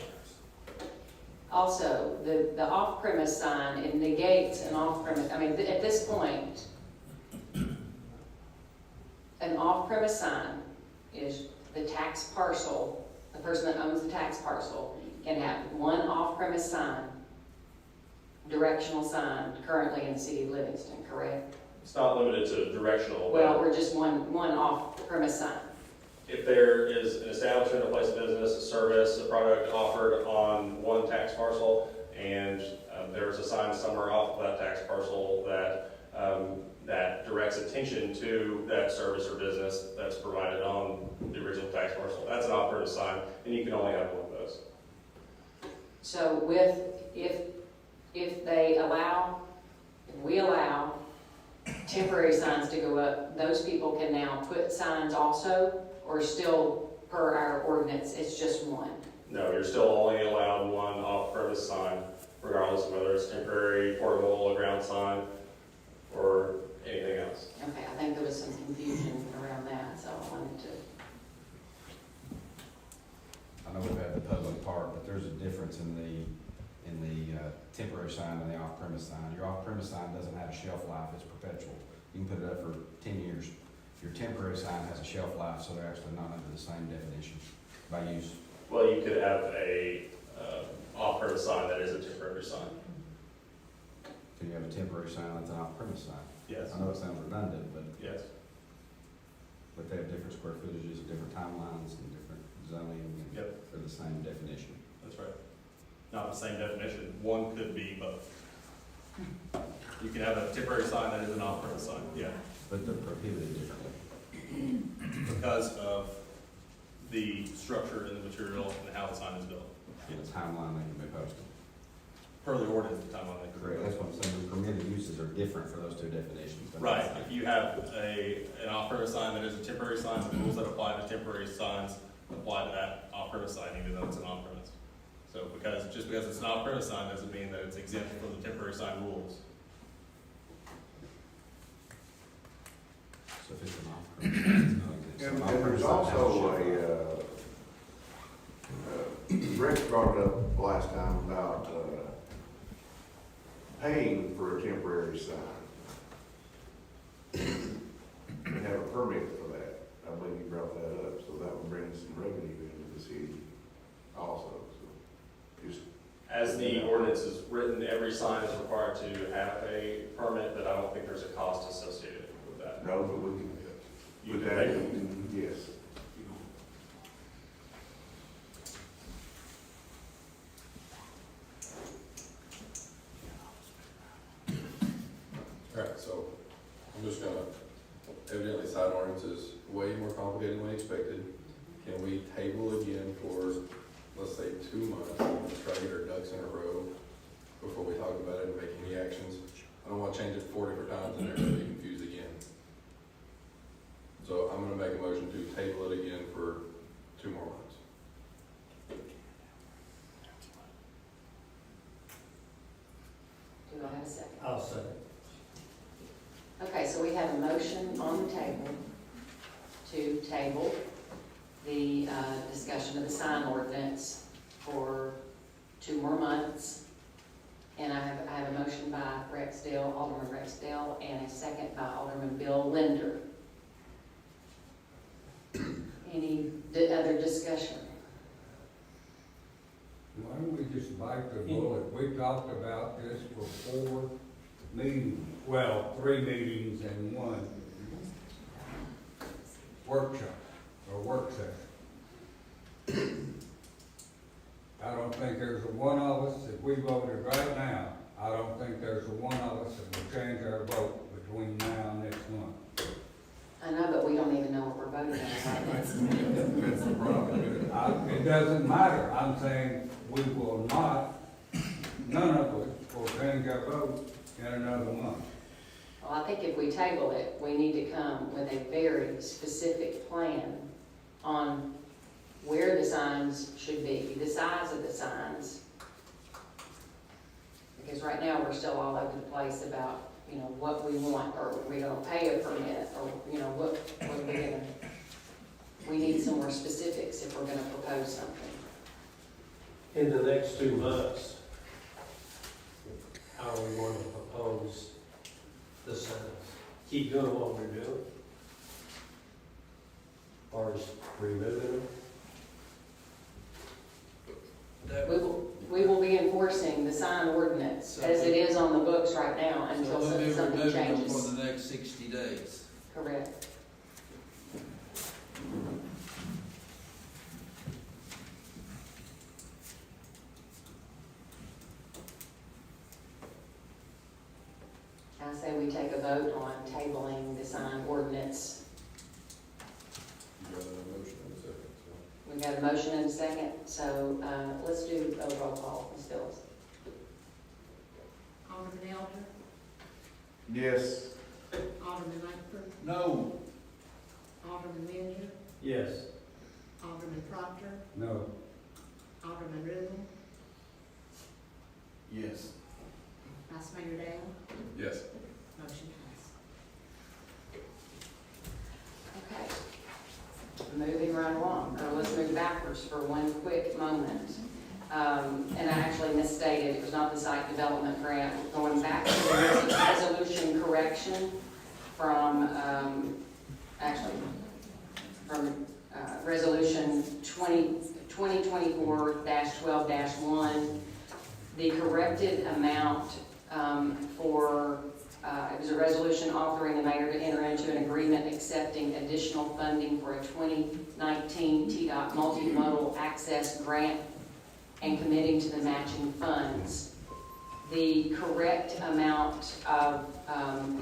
also, the off-premise sign, it negates an off-premise, I mean, at this point, an off-premise sign is the tax parcel, the person that owns the tax parcel can have one off-premise sign, directional sign, currently in the city of Livingston, correct? It's not limited to directional. Well, we're just one off-premise sign. If there is an establishment, a place of business, a service, a product offered on one tax parcel, and there's a sign somewhere off of that tax parcel that that directs attention to that service or business that's provided on the original tax parcel, that's an off-premise sign, and you can only have one of those. So if we allow temporary signs to go up, those people can now put signs also, or still per our ordinance, it's just one? No, you're still only allowed one off-premise sign, regardless of whether it's temporary, portable, a ground sign, or anything else. Okay, I think there was some confusion around that, so I wanted to. I know we've had the public part, but there's a difference in the temporary sign and the off-premise sign. Your off-premise sign doesn't have a shelf life, it's perpetual. You can put it up for 10 years. Your temporary sign has a shelf life, so they're actually not under the same definition by use. Well, you could have a off-premise sign that is a temporary sign. Can you have a temporary sign that's an off-premise sign? Yes. I know it sounds redundant, but Yes. they have different square footages, different timelines, and different zoning Yep. for the same definition. That's right. Not the same definition, one could be both. You can have a temporary sign that is an off-premise sign, yeah, But they're prohibited differently. because of the structure and the material and how the sign is built. In the timeline they can be posted. Per the ordinance, the time on that. Correct, that's what I'm saying, the permitted uses are different for those two definitions. Right, if you have an off-premise sign that is a temporary sign, the rules that apply to temporary signs apply to that off-premise sign, even though it's an off-premise. So just because it's an off-premise sign doesn't mean that it's exempt from the temporary sign rules. So if it's an off-premise, it's not exempt. So And off-premise there's sign also has- Rex brought it up last time about, paying for a temporary sign. We have a permit for that. I believe you brought that up, so that would bring some revenue into the city also, so just. As the ordinance is written, every sign is required to have a permit, but I don't think there's a cost associated with that. No, but we can, You with can that, pay. yes. Alright, so I'm just gonna, evidently sign ordinance is way more complicated than we expected. Can we table again for, let's say, 2 months, and try to get our ducks in a row before we talk about it and make any actions? I don't wanna change it 4 different times and everybody be confused again. So I'm gonna make a motion to table it again for 2 more months. Do I have a second? I'll second. Okay, so we have a motion on the table to table the discussion of the sign ordinance for 2 more months. And I have a motion by Alderman Rexdale, and a second by Alderman Bill Linder. Any other discussion? Why don't we just bite the bullet? We talked about this for 4 meetings, well, 3 meetings and 1 workshop or work session. I don't think there's a one of us, if we voted right now, I don't think there's a one of us that will change our vote between now and next month. I know, but we don't even know what we're voting on. That's the problem. It doesn't matter, I'm saying we will not, none of us will change our vote in another month. Well, I think if we table it, we need to come with a very specific plan on where the signs should be, the size of the signs. Because right now, we're still all over the place about, what we want, or we don't pay a permit, or, what we're gonna, we need some more specifics if we're gonna propose something. In the next 2 months, how are we going to propose the signs? Keep doing what we're doing? Or just removing them? We will be enforcing the sign ordinance as it is on the books right now until something changes. For the next 60 days. Correct. I say we take a vote on tabling the sign ordinance. You got a motion in a second, so. We got a motion and a second, so let's do a roll call, Ms. Phillips. Alderman Elder, Yes. Alderman Langford, No. Alderman Linder, Yes. Alderman Proctor, No. Alderman Rubin, Yes. Vice Mayor Dale, Yes. motion passed. Okay. Moving right along, or let's move backwards for one quick moment. And I actually misstated, it was not the site development grant. Going back to the resolution correction from, resolution 2024-12-1, the corrected amount it was a resolution authoring the mayor to enter into an agreement accepting additional funding for a 20 2019 TDOT Multimodal Access Grant and committing to the matching funds. The correct amount of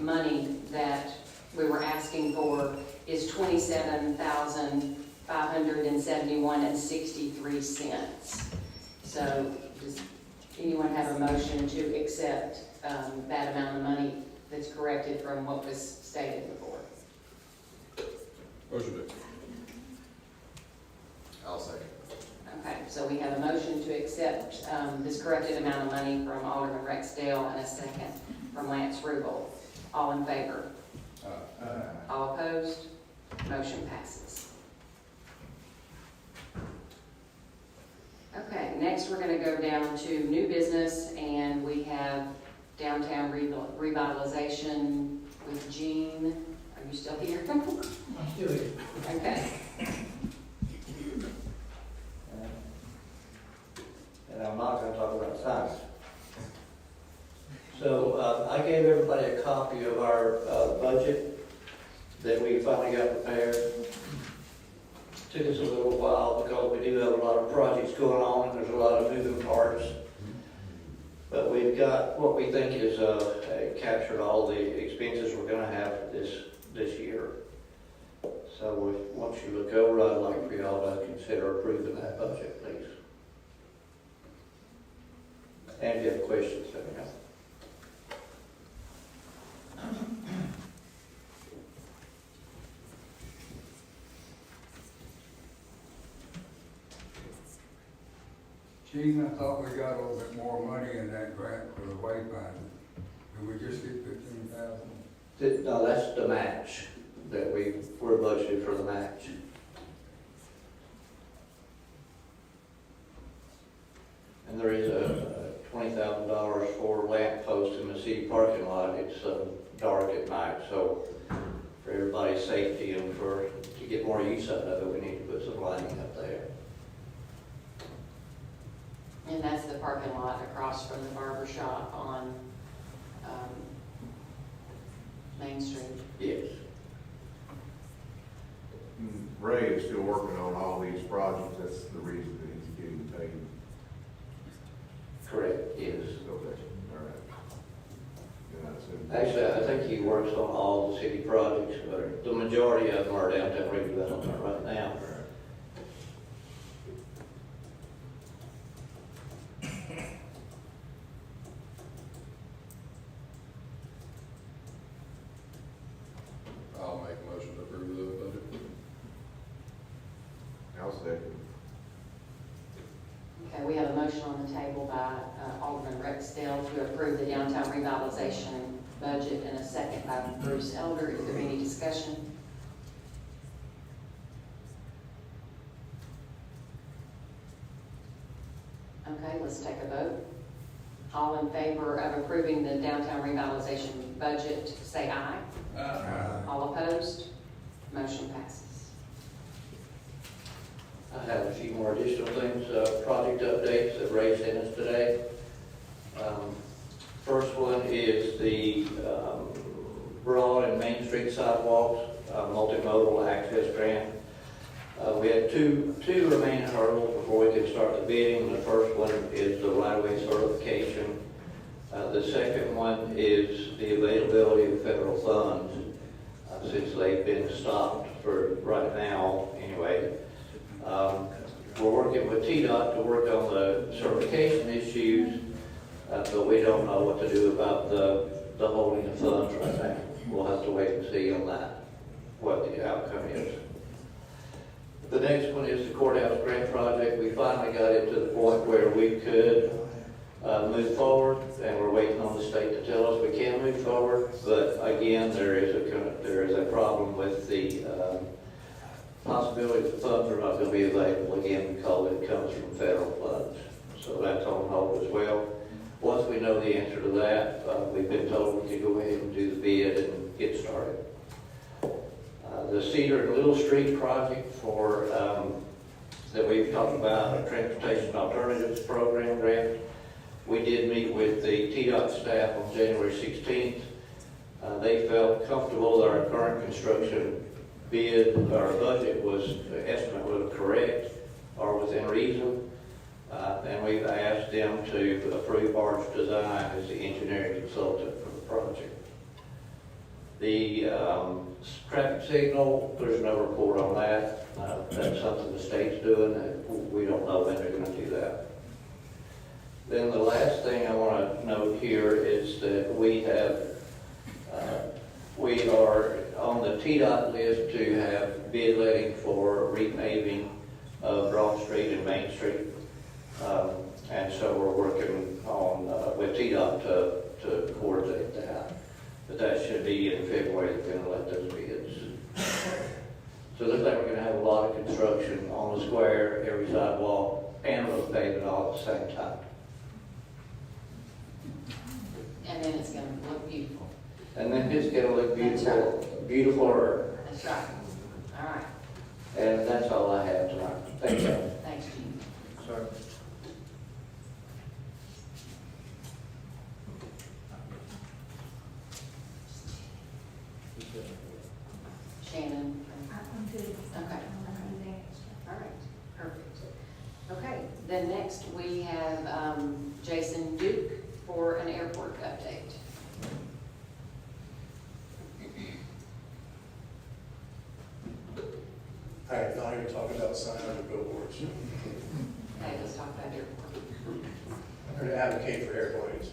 money that we were asking for is $27,571.63. So does anyone have a motion to accept that amount of money that's corrected from what was stated before? Motion to. I'll second. Okay, so we have a motion to accept this corrected amount of money from Alderman Rexdale and a second from Lance Rubel. All in favor? All opposed? Motion passes. Okay, next we're going to go down to new business, and we have downtown revitalization with Jean. Are you still here? I'm still here. Okay. And I'm not gonna talk about science. So, I gave everybody a copy of our, budget that we finally got prepared. Took us a little while because we do have a lot of projects going on and there's a lot of moving parts. But we've got what we think is, captured all the expenses we're gonna have this year. So once you look over, I'd like for y'all to consider approving that budget, please. And if you have questions, let me know. Gene, I thought we got a little bit more money in that grant for the wayfinding. Did we just get 15,000? No, that's the match that we're budgeted for the match. And there is a $20,000 for lamp posts in the city parking lot. It's dark at night, so for everybody's safety and to get more use out of it, we need to put some lighting up there. And that's the parking lot across from the barber shop on Main Street. Yes. Ray is still working on all these projects, that's the reason that he's getting paid. Correct, yes. Okay, all right. Yeah, that's it. Actually, I think he works on all the city projects, but the majority of them are downtown redevelopment right now. I'll make a motion to approve the budget. I'll second. Okay, we have a motion on the table by Alderman Rexdale to approve the downtown revitalization budget and a second by Bruce Elder. Is there any discussion? Okay, let's take a vote. All in favor of approving the downtown revitalization budget, say aye. All opposed? Motion passes. I have a few more additional things, project updates that Ray sent us today. First one is the Broad and Main Street sidewalks, multimodal access grant. We had two remaining hurdles before we could start the bidding. The first one is the right-of-way certification. The second one is the availability of federal funds, since they've been stopped for right now anyway. We're working with TDOT to work on the certification issues, but we don't know what to do about the holding of funds right now. We'll have to wait and see on that, what the outcome is. The next one is the courthouse grant project. We finally got it to the point where we could move forward, and we're waiting on the state to tell us we can move forward. But again, there is a problem with the possibility that the funds are not going to be available again because it comes from federal funds. So that's on hold as well. Once we know the answer to that, we've been told we can go ahead and do the bid and get started. The Cedar and Little Street project for that we've talked about, a transportation alternatives program grant. We did meet with the TDOT staff on January 16th. They felt comfortable that our current construction bid or budget was, the estimate was correct or within reason. And we've asked them to approve Bart's Design as the engineering consultant for the project. The traffic signal, there's no report on that. That's something the state's doing, and we don't know when they're gonna do that. Then the last thing I want to note here is that we are on the TDOT list to have bid letting for repaving of Broad Street and Main Street. And so we're working on, with TDOT to coordinate that. But that should be in February, we're gonna let those bids. So it looks like we're gonna have a lot of construction on the square, every sidewalk, and road paving all at the same time. And then it's gonna look beautiful. And then it's gonna look beautiful, beautifuler. That's right. All right. And that's all I have tonight. Thank you. Thanks, Gene. Sir. Shannon. I'm good. Okay. All right, perfect. Okay, then next we have Jason Duke for an airport update. All right, now you're talking about sign on the billboards. Okay, let's talk about airport. I'm here to advocate for airplanes.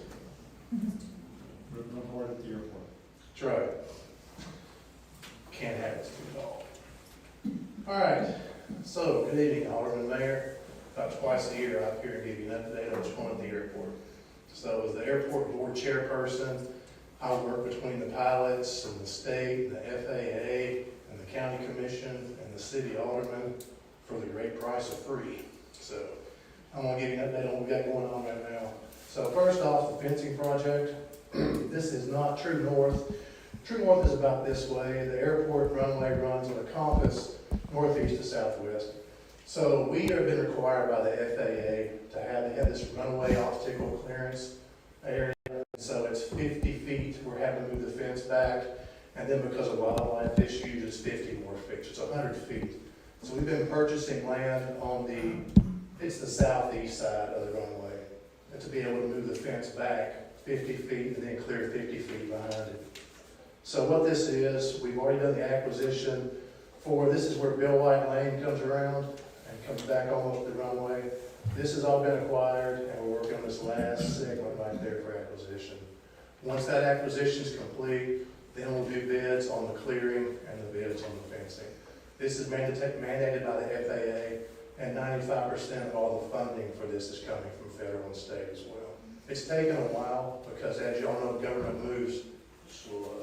Report at the airport. That's right. Can't have it too tall. All right, so good evening, Alderman, Mayor. About twice a year, I'm here to give you an update on what's going on at the airport. So as the airport board chairperson, I work between the pilots and the state, and the FAA, and the county commission, and the city alderman for the great price of free. So I'm gonna give you an update on what we got going on right now. So first off, the fencing project. This is not true north. True north is about this way. The airport runway runs on a compass northeast to southwest. So we have been required by the FAA to have this runway obstacle clearance area. So it's 50 feet. We're having to move the fence back. And then because of wildlife issues, it's 50 more feet. It's 100 feet. So we've been purchasing land on it's the southeast side of the runway. And to be able to move the fence back 50 feet and then clear 50 feet behind it. So what this is, we've already done the acquisition for, this is where Bill White Lane comes around and comes back almost the runway. This has all been acquired, and we're working on this last segment right there for acquisition. Once that acquisition is complete, then we'll do bids on the clearing and the bids on the fencing. This is mandated by the FAA, and 95% of all the funding for this is coming from federal and state as well. It's taken a while because, as you all know, government moves slow.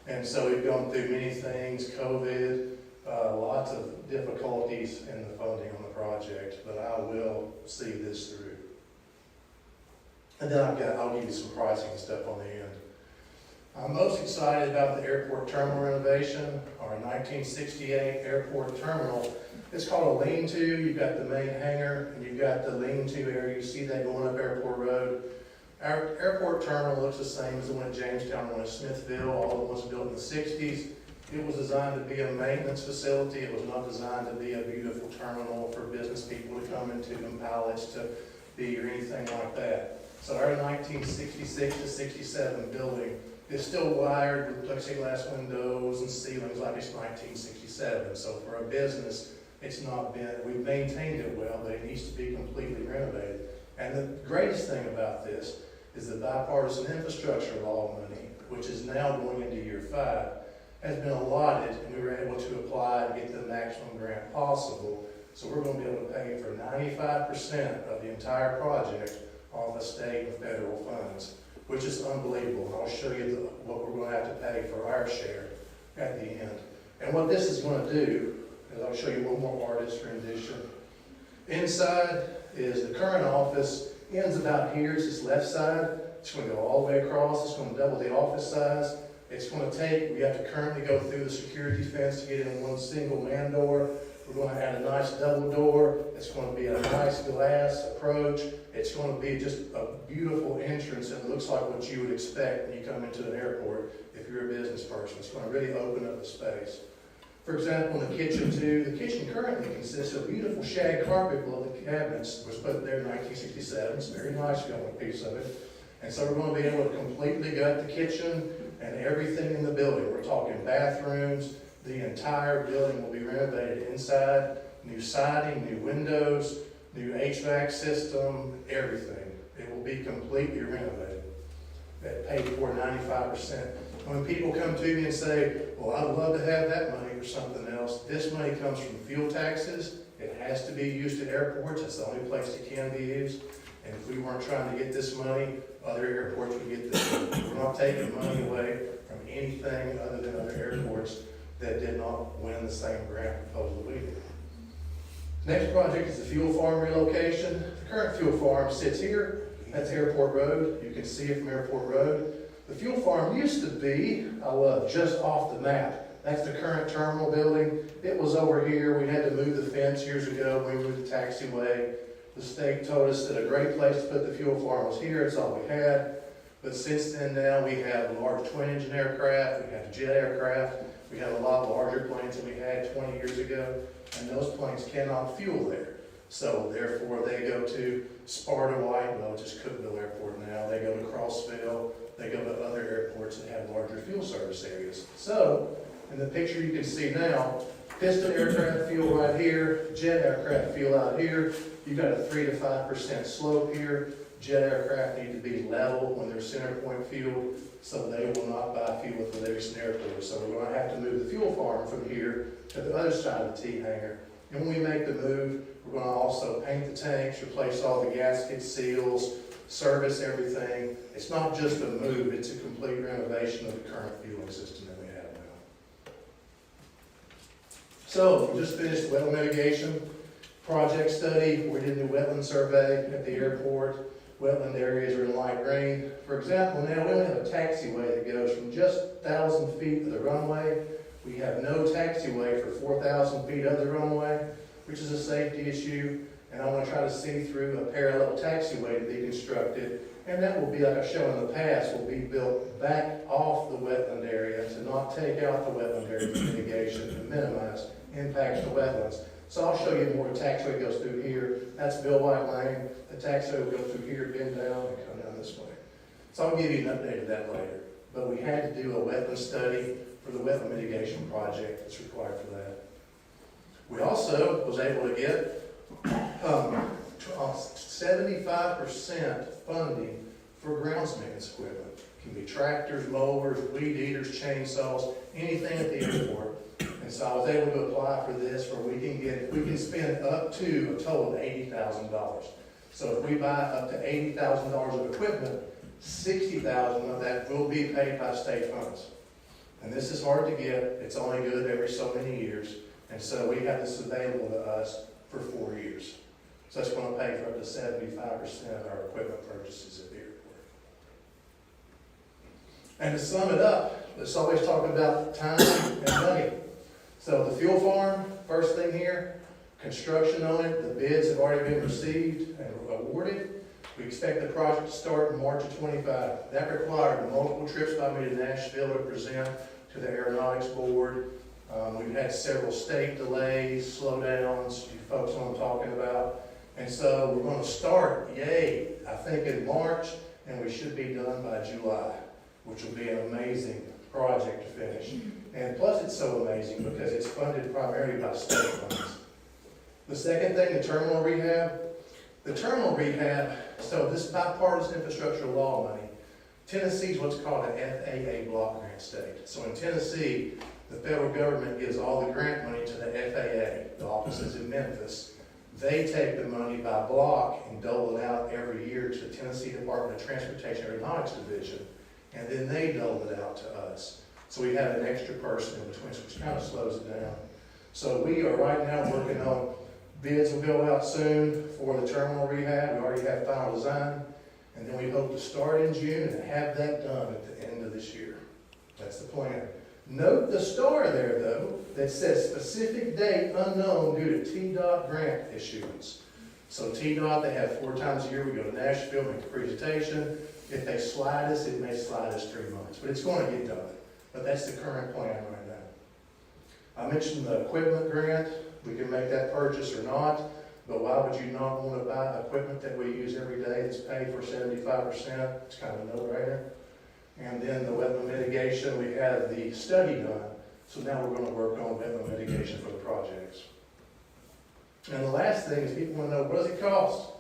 And so we've gone through many things, COVID, lots of difficulties in the funding on the project, but I will see this through. And then I'll give you some pricing and stuff on the end. I'm most excited about the airport terminal renovation, our 1968 airport terminal. It's called a lean-to. You've got the main hangar, and you've got the lean-to area. You see that going up Airport Road. Our airport terminal looks the same as the one at Jamestown, the one at Smithville, all of them was built in the 60s. It was designed to be a maintenance facility. It was not designed to be a beautiful terminal for business people to come into and pilots to be or anything like that. So our 1966 to 67 building is still wired with plexiglass windows and ceilings like it's 1967. So for a business, it's not been, we've maintained it well, but it needs to be completely renovated. And the greatest thing about this is the bipartisan infrastructure law money, which is now going into year 5, has been allotted, and we were able to apply and get the maximum grant possible. So we're going to be able to pay for 95% of the entire project off of state and federal funds, which is unbelievable. And I'll show you what we're going to have to pay for our share at the end. And what this is going to do is I'll show you one more artist rendition. Inside is the current office, ends about here, it's this left side. It's going to go all the way across. It's going to double the office size. It's going to take, we have to currently go through the security fence to get in one single man door. We're going to add a nice double door. It's going to be a nice glass approach. It's going to be just a beautiful entrance and it looks like what you would expect when you come into an airport if you're a business person. It's going to really open up the space. For example, in the kitchen too, the kitchen currently consists of beautiful shag carpet below the cabinets, was put there in 1967, it's very nice, you got one piece of it. And so we're gonna be able to completely gut the kitchen and everything in the building. We're talking bathrooms, the entire building will be renovated inside, new siding, new windows, new HVAC system, everything. It will be completely renovated. That paid for 95%. When people come to me and say, well, I'd love to have that money for something else, this money comes from fuel taxes. It has to be used at airports. That's the only place it can be used. And if we weren't trying to get this money, other airports would get this money. We're not taking money away from anything other than other airports that did not win the same grant proposal we did. Next project is the fuel farm relocation. The current fuel farm sits here. That's Airport Road. You can see it from Airport Road. The fuel farm used to be, just off the map. That's the current terminal building. It was over here. We had to move the fence years ago when we moved the taxiway. The state told us that a great place to put the fuel farm was here. It's all we had. But since then now we have large twin-engine aircraft. We have jet aircraft. We have a lot larger planes than we had 20 years ago. And those planes cannot fuel there. So therefore they go to Sparta White, well, just Cookville Airport now. They go to Crossville. They go to other airports that have larger fuel service areas. So in the picture you can see now, piston aircraft fuel right here, jet aircraft fuel out here. You've got a 3 to 5% slope here. Jet aircraft need to be level when they're center point fueled, so they will not buy fuel at the Livingston Airport. So we're going to have to move the fuel farm from here to the other side of the T-hangar. And when we make the move, we're going to also paint the tanks, replace all the gasket seals, service everything. It's not just a move, it's a complete renovation of the current fueling system that we have now. So we just finished wetland mitigation project study. We did a new wetland survey at the airport. Wetland areas are in light green. For example, now we only have a taxiway that goes from just 1,000 feet of the runway. We have no taxiway for 4,000 feet of the runway, which is a safety issue. And I want to try to see through a parallel taxiway to be constructed. And that will be, like I showed in the past, will be built back off the wetland area to not take out the wetland area for mitigation and minimize impacts to wetlands. So I'll show you more. The taxiway goes through here. That's Bill White Lane. The taxiway will go through here, bend down, and come down this way. So I'll give you an update of that later. But we had to do a wetland study for the wetland mitigation project that's required for that. We also was able to get 75% funding for grounds maintenance equipment. It can be tractors, mowers, weed eaters, chainsaws, anything at the airport. And so I was able to apply for this where we can spend up to a total of $80,000. So if we buy up to $80,000 of equipment, $60,000 of that will be paid by state funds. And this is hard to get. It's only good every so many years. And so we have this available to us for 4 years. So that's going to pay for up to 75% of our equipment purchases at the airport. And to sum it up, let's always talk about time and money. So the fuel farm, first thing here, construction on it, the bids have already been received and awarded. We expect the project to start in March of 25. That required multiple trips by me to Nashville to present to the Aeronautics Board. We've had several state delays, slowdowns, you folks know what I'm talking about. And so we're going to start, I think in March, and we should be done by July, which will be an amazing project to finish. And plus it's so amazing because it's funded primarily by state funds. The second thing, the terminal rehab. The terminal rehab, so this bipartisan infrastructure law money, Tennessee is what's called an FAA block grant state. So in Tennessee, the federal government gives all the grant money to the FAA, the offices in Memphis. They take the money by block and dole it out every year to the Tennessee Department of Transportation Aeronautics Division, and then they dole it out to us. So we have an extra person in between, which kind of slows it down. So we are right now working on bids will go out soon for the terminal rehab. We already have final design, and then we hope to start in June and have that done at the end of this year. That's the plan. Note the star there, though, that says specific date unknown due to TDOT grant issuance. So TDOT, they have 4 times a year. We go to Nashville, make a presentation. If they slide us, it may slide us 3 months, but it's going to get done. But that's the current plan right now. I mentioned the equipment grant, we can make that purchase or not, but why would you not want to buy equipment that we use every day that's paid for 75%? It's kind of a no-brainer. And then the wetland mitigation, we had the study done, so now we're gonna work on wetland mitigation for the projects. And the last thing is people wanna know, what does it cost?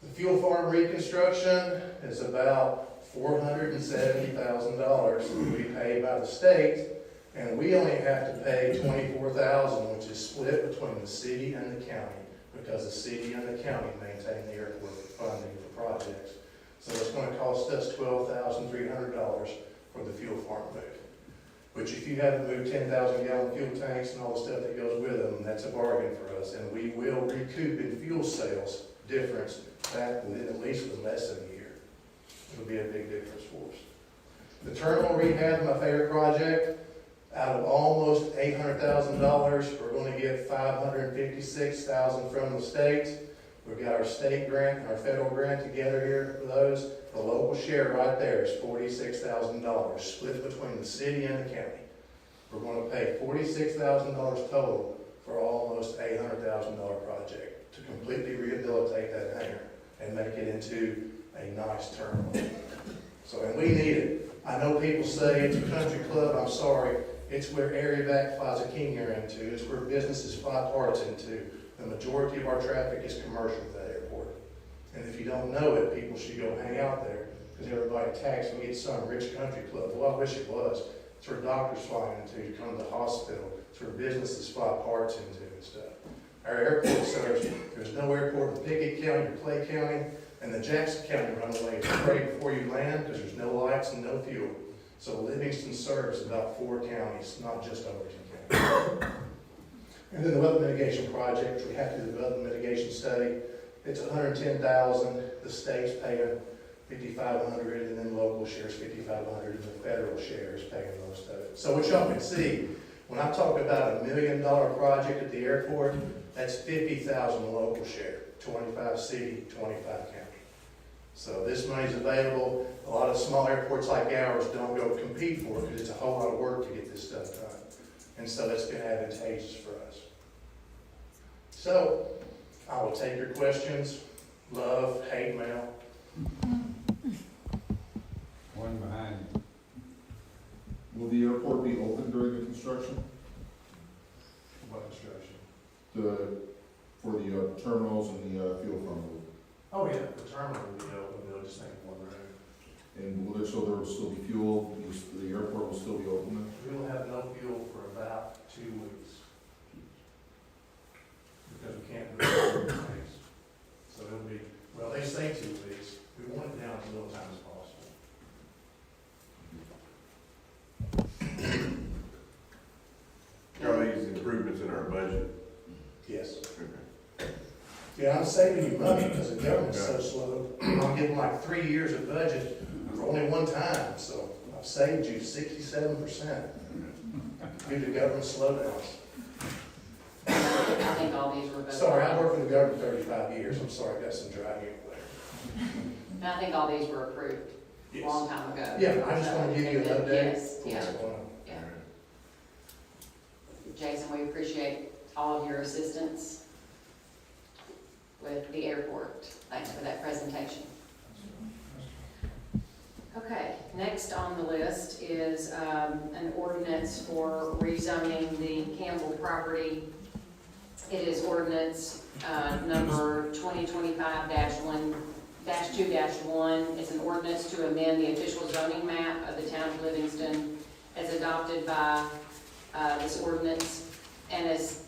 The fuel farm reconstruction is about $470,000 to be paid by the state, and we only have to pay $24,000, which is split between the city and the county, because the city and the county maintain the airport funding for projects. So it's gonna cost us $12,300 for the fuel farm move. Which if you haven't moved 10,000 gallon fuel tanks and all the stuff that goes with them, that's a bargain for us. And we will recoup in fuel sales difference back within at least less than a year. It'll be a big difference for us. The terminal rehab, my favorite project, out of almost $800,000, we're gonna get $556,000 from the state. We've got our state grant and our federal grant together here for those. The local share right there is $46,000, split between the city and the county. We're gonna pay $46,000 total for almost $800,000 project to completely rehabilitate that hangar and make it into a nice terminal. So, and we need it. I know people say it's a country club, I'm sorry. It's where Airback flies a king air into. It's where businesses fly parts into. The majority of our traffic is commercial at that airport. And if you don't know it, people should go hang out there because everybody tags and gets some rich country club. Well, I wish it was. It's where doctors fly into to come to the hospital. It's where businesses fly parts into and stuff. Our airport serves, there's no airport in Pickett County or Clay County, and the Jackson County runway is afraid before you land because there's no lights and no fuel. So Livingston serves about 4 counties, not just Overton County. And then the wetland mitigation project, which we have to do the wetland mitigation study. It's $110,000. The state's paying $5,500, and then local shares $5,500, and the federal share is paying most of it. So what y'all can see, when I talk about $1 million project at the airport, that's $50,000 local share, 25 city, 25 county. So this money's available. A lot of small airports like ours don't go compete for it because it's a whole lot of work to get this stuff done. And so that's been advantageous for us. So I will take your questions, love, hate mail. One behind you. Will the airport be open during the construction? What construction? For the terminals and the fuel farm? Oh yeah, the terminal will be open, they'll just make one road. And will there, so there will still be fuel, the airport will still be open? We will have no fuel for about 2 weeks. Because we can't do it in 2 weeks. So it'll be, well, they say 2 weeks. We want it down as little time as possible. Are these improvements in our budget? Yes. Okay. Yeah, I'm saving you money because the government's so slow. I'm getting like 3 years of budget for only one time, so I've saved you 67% due to government slowdowns. I think all these were voted. Sorry, I worked for the government 35 years. I'm sorry, I got some dry humor there. And I think all these were approved a Yes. long time ago. Yeah, I just want to give you an update. Yes, for yeah, what's going on. yeah. Jason, we appreciate all of your assistance with the airport. Thanks for that presentation. Okay, next on the list is an ordinance for rezoning the Campbell property. It is ordinance number 2025-2-1. It's an ordinance to amend the official zoning map of the town of Livingston as adopted by this ordinance and as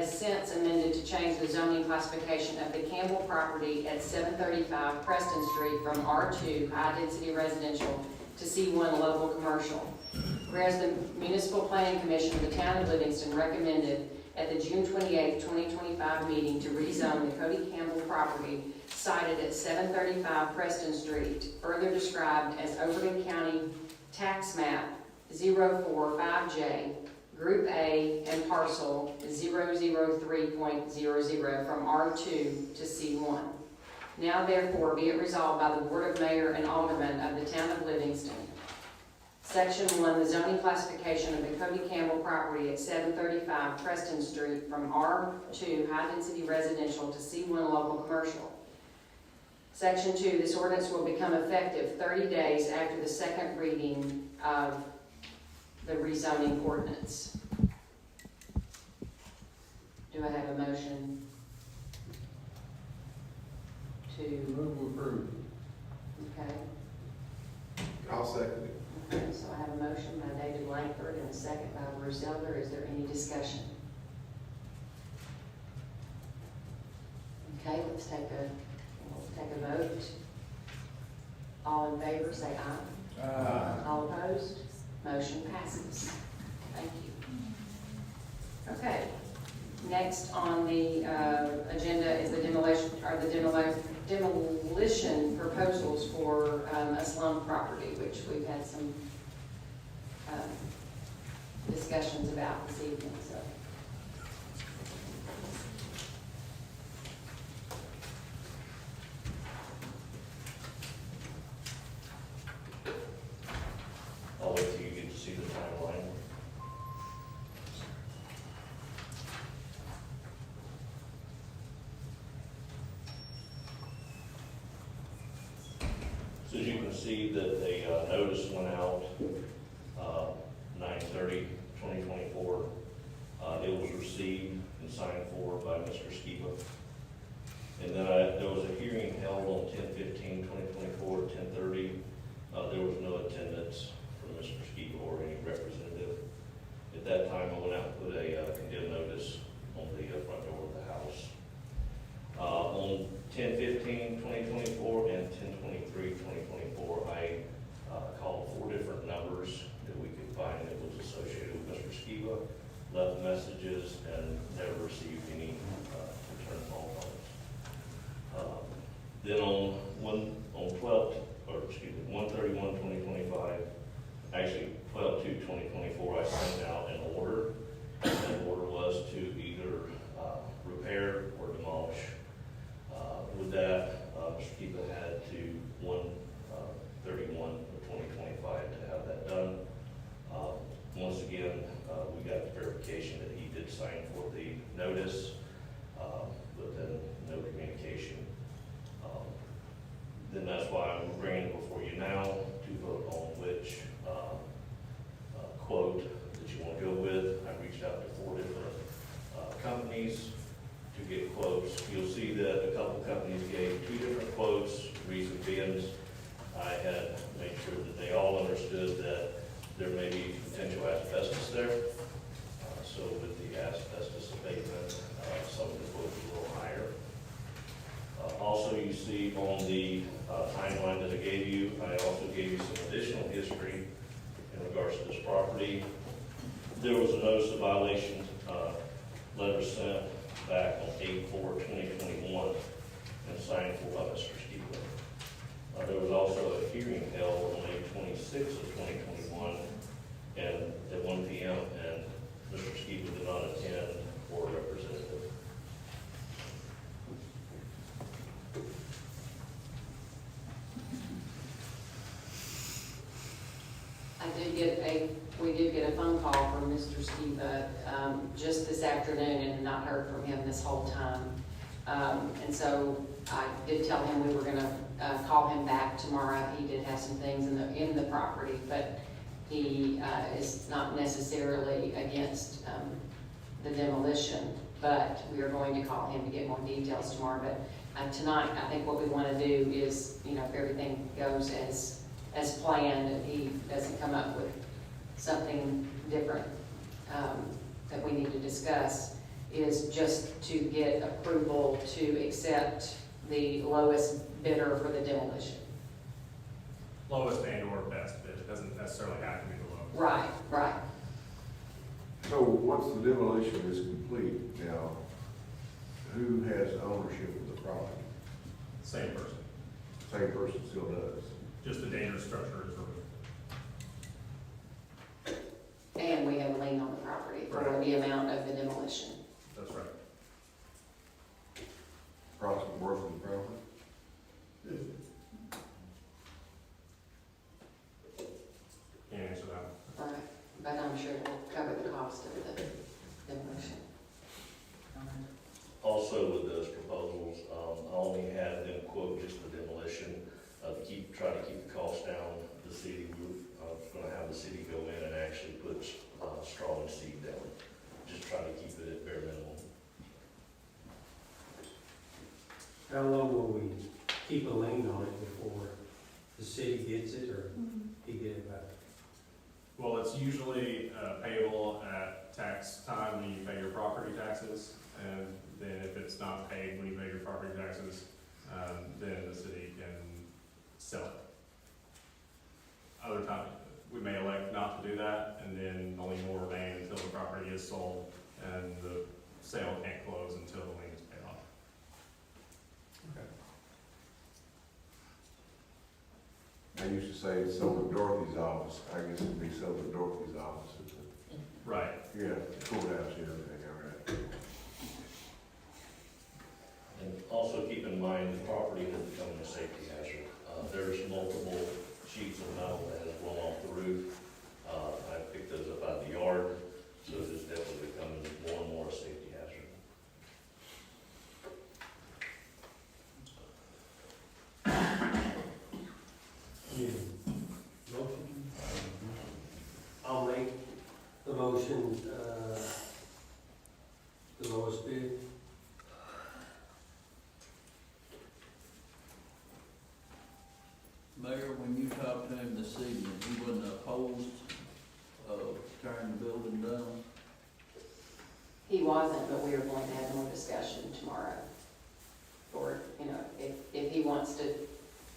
since amended to change the zoning classification of the Campbell property at 735 Preston Street from R2 high-density residential to C1 local commercial. Whereas the Municipal Planning Commission of the town of Livingston recommended at the June 28, 2025 meeting to rezone the Cody Campbell property cited at 735 Preston Street, further described as Overton County Tax Map 045J, Group A and parcel 003.00 from R2 to C1. Now therefore be it resolved by the Board of Mayor and Alderman of the town of Livingston. Section 1, the zoning classification of the Cody Campbell property at 735 Preston Street from R2 high-density residential to C1 local commercial. Section 2, this ordinance will become effective 30 days after the second reading of the rezoning ordinance. Do I have a motion to? Move to approve. Okay. I'll second it. Okay, so I have a motion by David Langford and a second by Bruce Elder. Is there any discussion? Okay, let's take a vote. All in favor, say aye. Aye. All opposed? Motion passes. Thank you. Okay, next on the agenda is the demolition proposals for a slum property, which we've had some discussions about this evening, so. I'll wait till you get to see the timeline. So as you can see that a notice went out, 9/30/2024. It was received and signed for by Mr. Skiba. And then there was a hearing held on 10/15/2024 at 10:30. There was no attendance from Mr. Skiba or any representative. At that time, I went out and put a condemned notice on the front door of the house. On 10/15/2024 and 10/23/2024, I called 4 different numbers that we could find that was associated with Mr. Skiba, left messages, and never received any return phone calls. Then on 1/31/2025, actually 12/2/2024, I sent out an order. And that order was to either repair or demolish. With that, Mr. Keepa had to 1/31/2025 to have that done. Once again, we got the verification that he did sign for the notice, but then no communication. Then that's why I'm bringing it before you now to vote on which quote that you want to go with. I reached out to 4 different companies to get quotes. You'll see that a couple companies gave 2 different quotes. Reason being, I had made sure that they all understood that there may be potential asbestos there. So with the asbestos abatement, some of the quotes are a little higher. Also, you see on the timeline that I gave you, I also gave you some additional history in regards to this property. There was a notice of violation letter sent back on 8/4/2021 and signed for by Mr. Skiba. There was also a hearing held on 8/26/2021 and at 1 p.m. and Mr. Skiba did not attend or representative. We did get a phone call from Mr. Skiba just this afternoon and had not heard from him this whole time. And so I did tell him we were gonna call him back tomorrow. He did have some things in the property, but he is not necessarily against the demolition, but we are going to call him to get more details tomorrow. But tonight, I think what we want to do is, if everything goes as planned and he doesn't come up with something different that we need to discuss, is just to get approval to accept the lowest bidder for the demolition. Lowest and or best bid, it doesn't necessarily have to be the lowest. Right. So once the demolition is complete, now, who has ownership of the property? Same person, Same person still does. just the dangerous structure is removed. And we have a lien on the property for Right. the amount of the demolition. That's right. Approximate worth of the property? Can't answer straw and seed down. Just trying to keep it at bare minimum. How long will we keep a lien on it before the city gets it or he get it back? Well, it's usually payable at tax time when you pay your property taxes, and then if it's not paid when you pay your property taxes, then the city can sell it. Other times, we may elect not to do that, and then the lien will remain until the property is sold, and the sale can't close until the lien is paid off. I used to say it's sold at Dorothy's office, I guess it'd be sold at Dorothy's office. Right. Yeah, courthouse, yeah, okay, all right. And also keep in mind, the property is becoming a safety hazard. There's multiple sheets of metal that has blown off the roof. I picked those up out of the yard, so it's definitely becoming more and more a safety hazard. Motion? I'll make the motion, the lowest bid. Mayor, when you talked to him this evening, he wasn't opposed of tearing the building down? He wasn't, but we are going to have more discussion tomorrow. Or, you know, if he wants to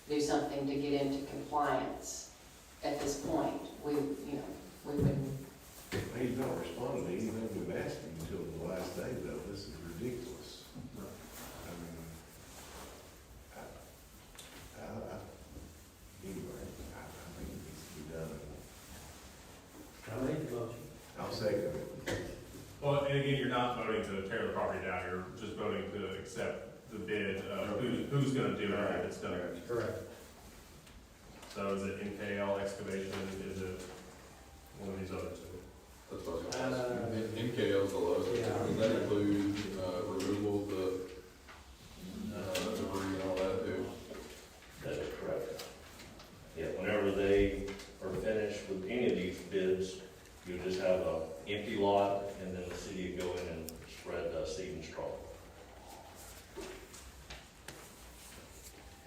do something to get into compliance at this point, we wouldn't. He's not responding to anything we've asked him until the last day, though. This is ridiculous. I mean, anyway, I think it needs to be done. I make the motion. I'll second it. Well, and again, you're not voting to tear the property down, you're just voting to accept the bid of who's gonna do it if it's done. Correct. So is it MKL excavation, is it one of these other two? That's what I was gonna ask. MKL is the lowest. Yeah. Does that include, removal of the, debris and all that too? That is correct. Yeah, whenever they are finished with any of these bids, you just have a empty lot, and then the city will go in and spread seed and straw.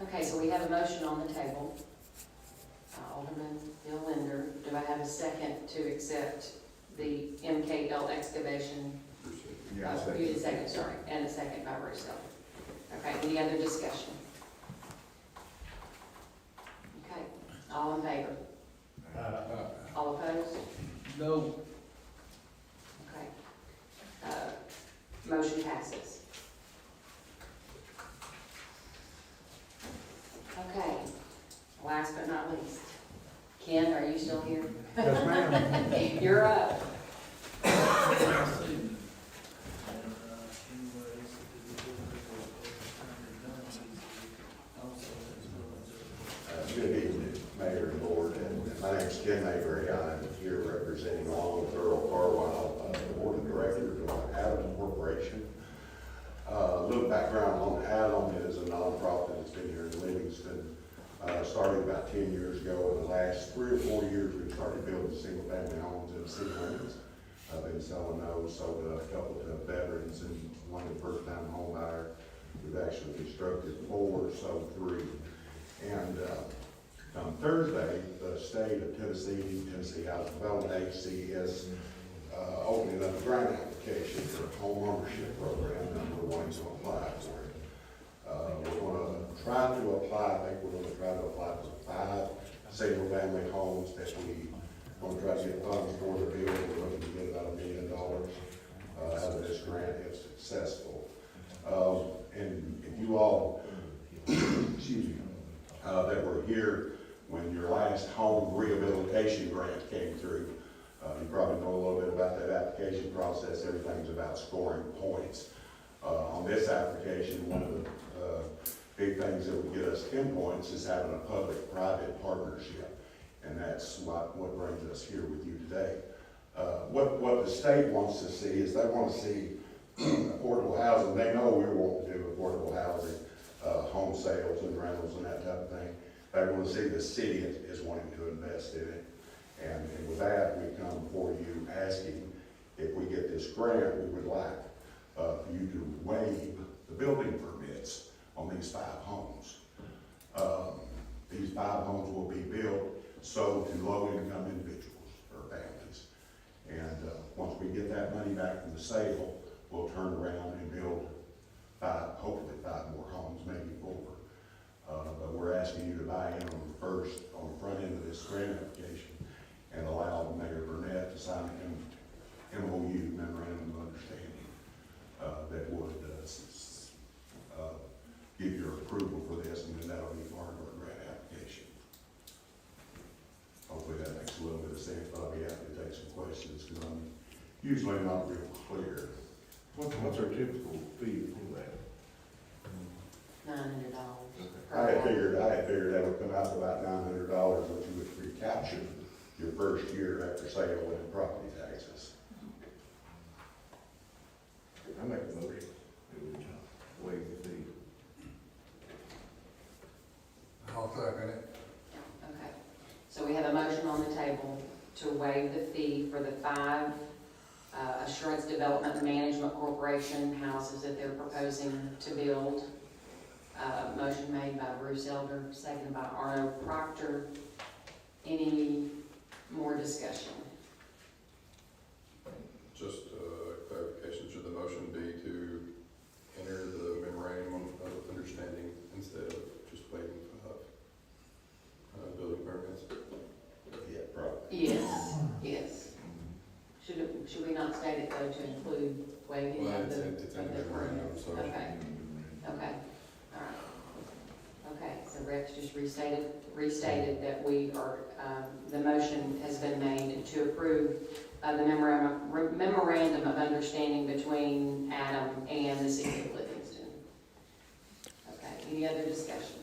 Okay, so we have a motion on the table. Alderman Bill Linder, do I have a second to accept the MKL excavation? Yeah, I'll You did second. second, sorry, and a second by Russo. Okay, any other discussion? Okay, all in favor? All opposed? No. Okay. Motion passes. Okay, last but not least, Ken, are you still here? Yes, ma'am. You're up. Good evening, Mayor and Board, and my name's Ken Mabry. I'm here representing along with Earl Carwile, the Board of Directors of Adam Corporation. A little background on Adam is a nonprofit that's been here in Livingston, started about 10 years ago. In the last 3 or 4 years, we've started building single-family homes in the city limits. I've been selling those, sold a couple to veterans and one to first-time home buyer. We've actually constructed 4, sold 3. And on Thursday, the state of Tennessee Housing Development Agency is opening up a grant application for a home ownership program, and we're wanting to apply for it. We're going to try to apply, I think we're going to try to apply for 5 single-family homes that we want to try to get funds for the build. We're looking to get about $1 million out of this grant if successful. And if you all, excuse me, that were here when your last home rehabilitation grant came through. You probably know a little bit about that application process. Everything's about scoring points. On this application, one of the big things that would get us 10 points is having a public-private partnership. And that's what brings us here with you today. What the state wants to see is they want to see affordable housing. They know we want to do affordable housing. Home sales and rentals and that type of thing. They want to see the city is wanting to invest in it. And with that, we come before you asking if we get this grant, we would like for you to waive the building permits on these 5 homes. These 5 homes will be built sold to low-income individuals or families. And once we get that money back from the sale, we'll turn around and build 5, hopefully 5 more homes, maybe 4. But we're asking you to buy in on the front end of this grant application and allow Mayor Burnett to sign an MOU, memorandum of understanding, that would give your approval for this, and then that'll be part of our grant application. Hopefully that makes a little bit of sense, but I'll be happy to take some questions, because I'm usually not real clear. What's our typical fee for that? $900. I had figured that would come out to about $900, which you would recapture your first year after sale and property taxes. I make a motion, waive the fee. I'll second it. Okay, so we have a motion on the table to waive the fee for the 5 Assurance Development Management Corporation houses that they're proposing to build. Motion made by Bruce Elder, seconded by Arno Proctor. Any more discussion? Just clarification, should the motion be to enter the memorandum of understanding instead of just waiving 5 building permits? Yeah, probably. Yes. Should we not state it though to include waiving Well, of the it's in the memorandum, permits? so. Okay, all right. Okay, so Rex just restated that we are, the motion has been made to approve the memorandum of understanding between Adam and the city of Livingston. Okay, any other discussion?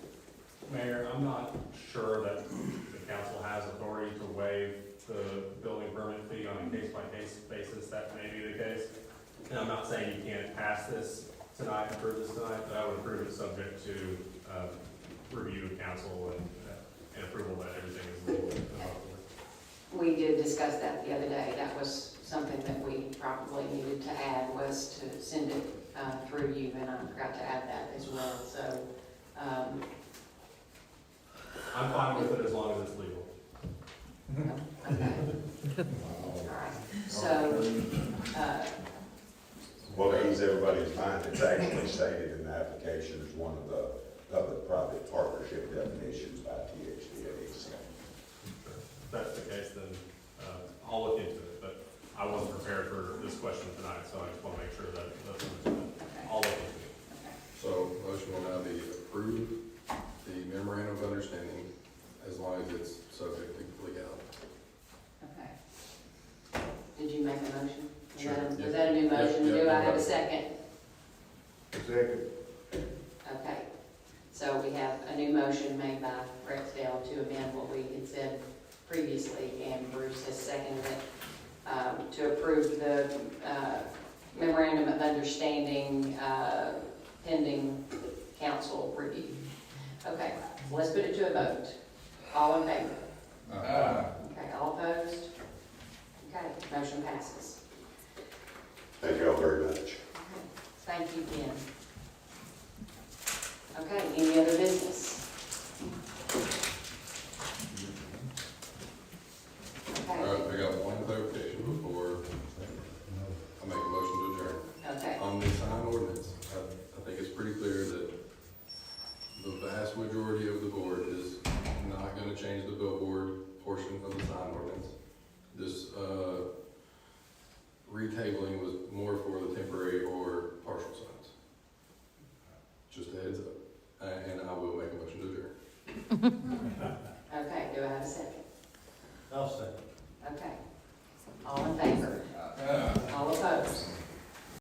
Mayor, I'm not sure that the council has authority to waive the building permit fee on a case-by-case basis. That may be the case. And I'm not saying you can't pass this tonight, approve this tonight, but I would approve it subject to review of council and approval that everything is legal and proper. We did discuss that the other day. That was something that we probably needed to add, was to send it through you, and I forgot to add that as well. So I'm fine with it as long as it's legal. okay. All right. So Well, to ease everybody's mind, it's actually stated in the application as one of the public-private partnership definitions by THDA. So. If that's the case, then I'll look into it, but I wasn't prepared for this question tonight, so I just want to make sure that I'll look into it. So motion will now be approve the memorandum of understanding as long as it's subject to legality. okay. Did you make a motion? Sure. Was that a new motion? Yep, Do I have a yep. second? Second. Okay. So we have a new motion made by Rexdale to amend what we had said previously, and Bruce has seconded it to approve the memorandum of understanding pending council review. Okay, so let's put it to a vote. All in favor? Okay, all opposed? Okay, motion passes. Thank you all very much. Okay, thank you, Ken. Okay, any other business? All Okay, right, I got one clarification before I make a motion to adjourn. okay, On the sign ordinance, I think it's pretty clear that the vast majority of the board is not gonna change the billboard portion of the sign ordinance. This, retabling was more for the temporary or partial signs. Just a heads up, and I will make a motion to adjourn.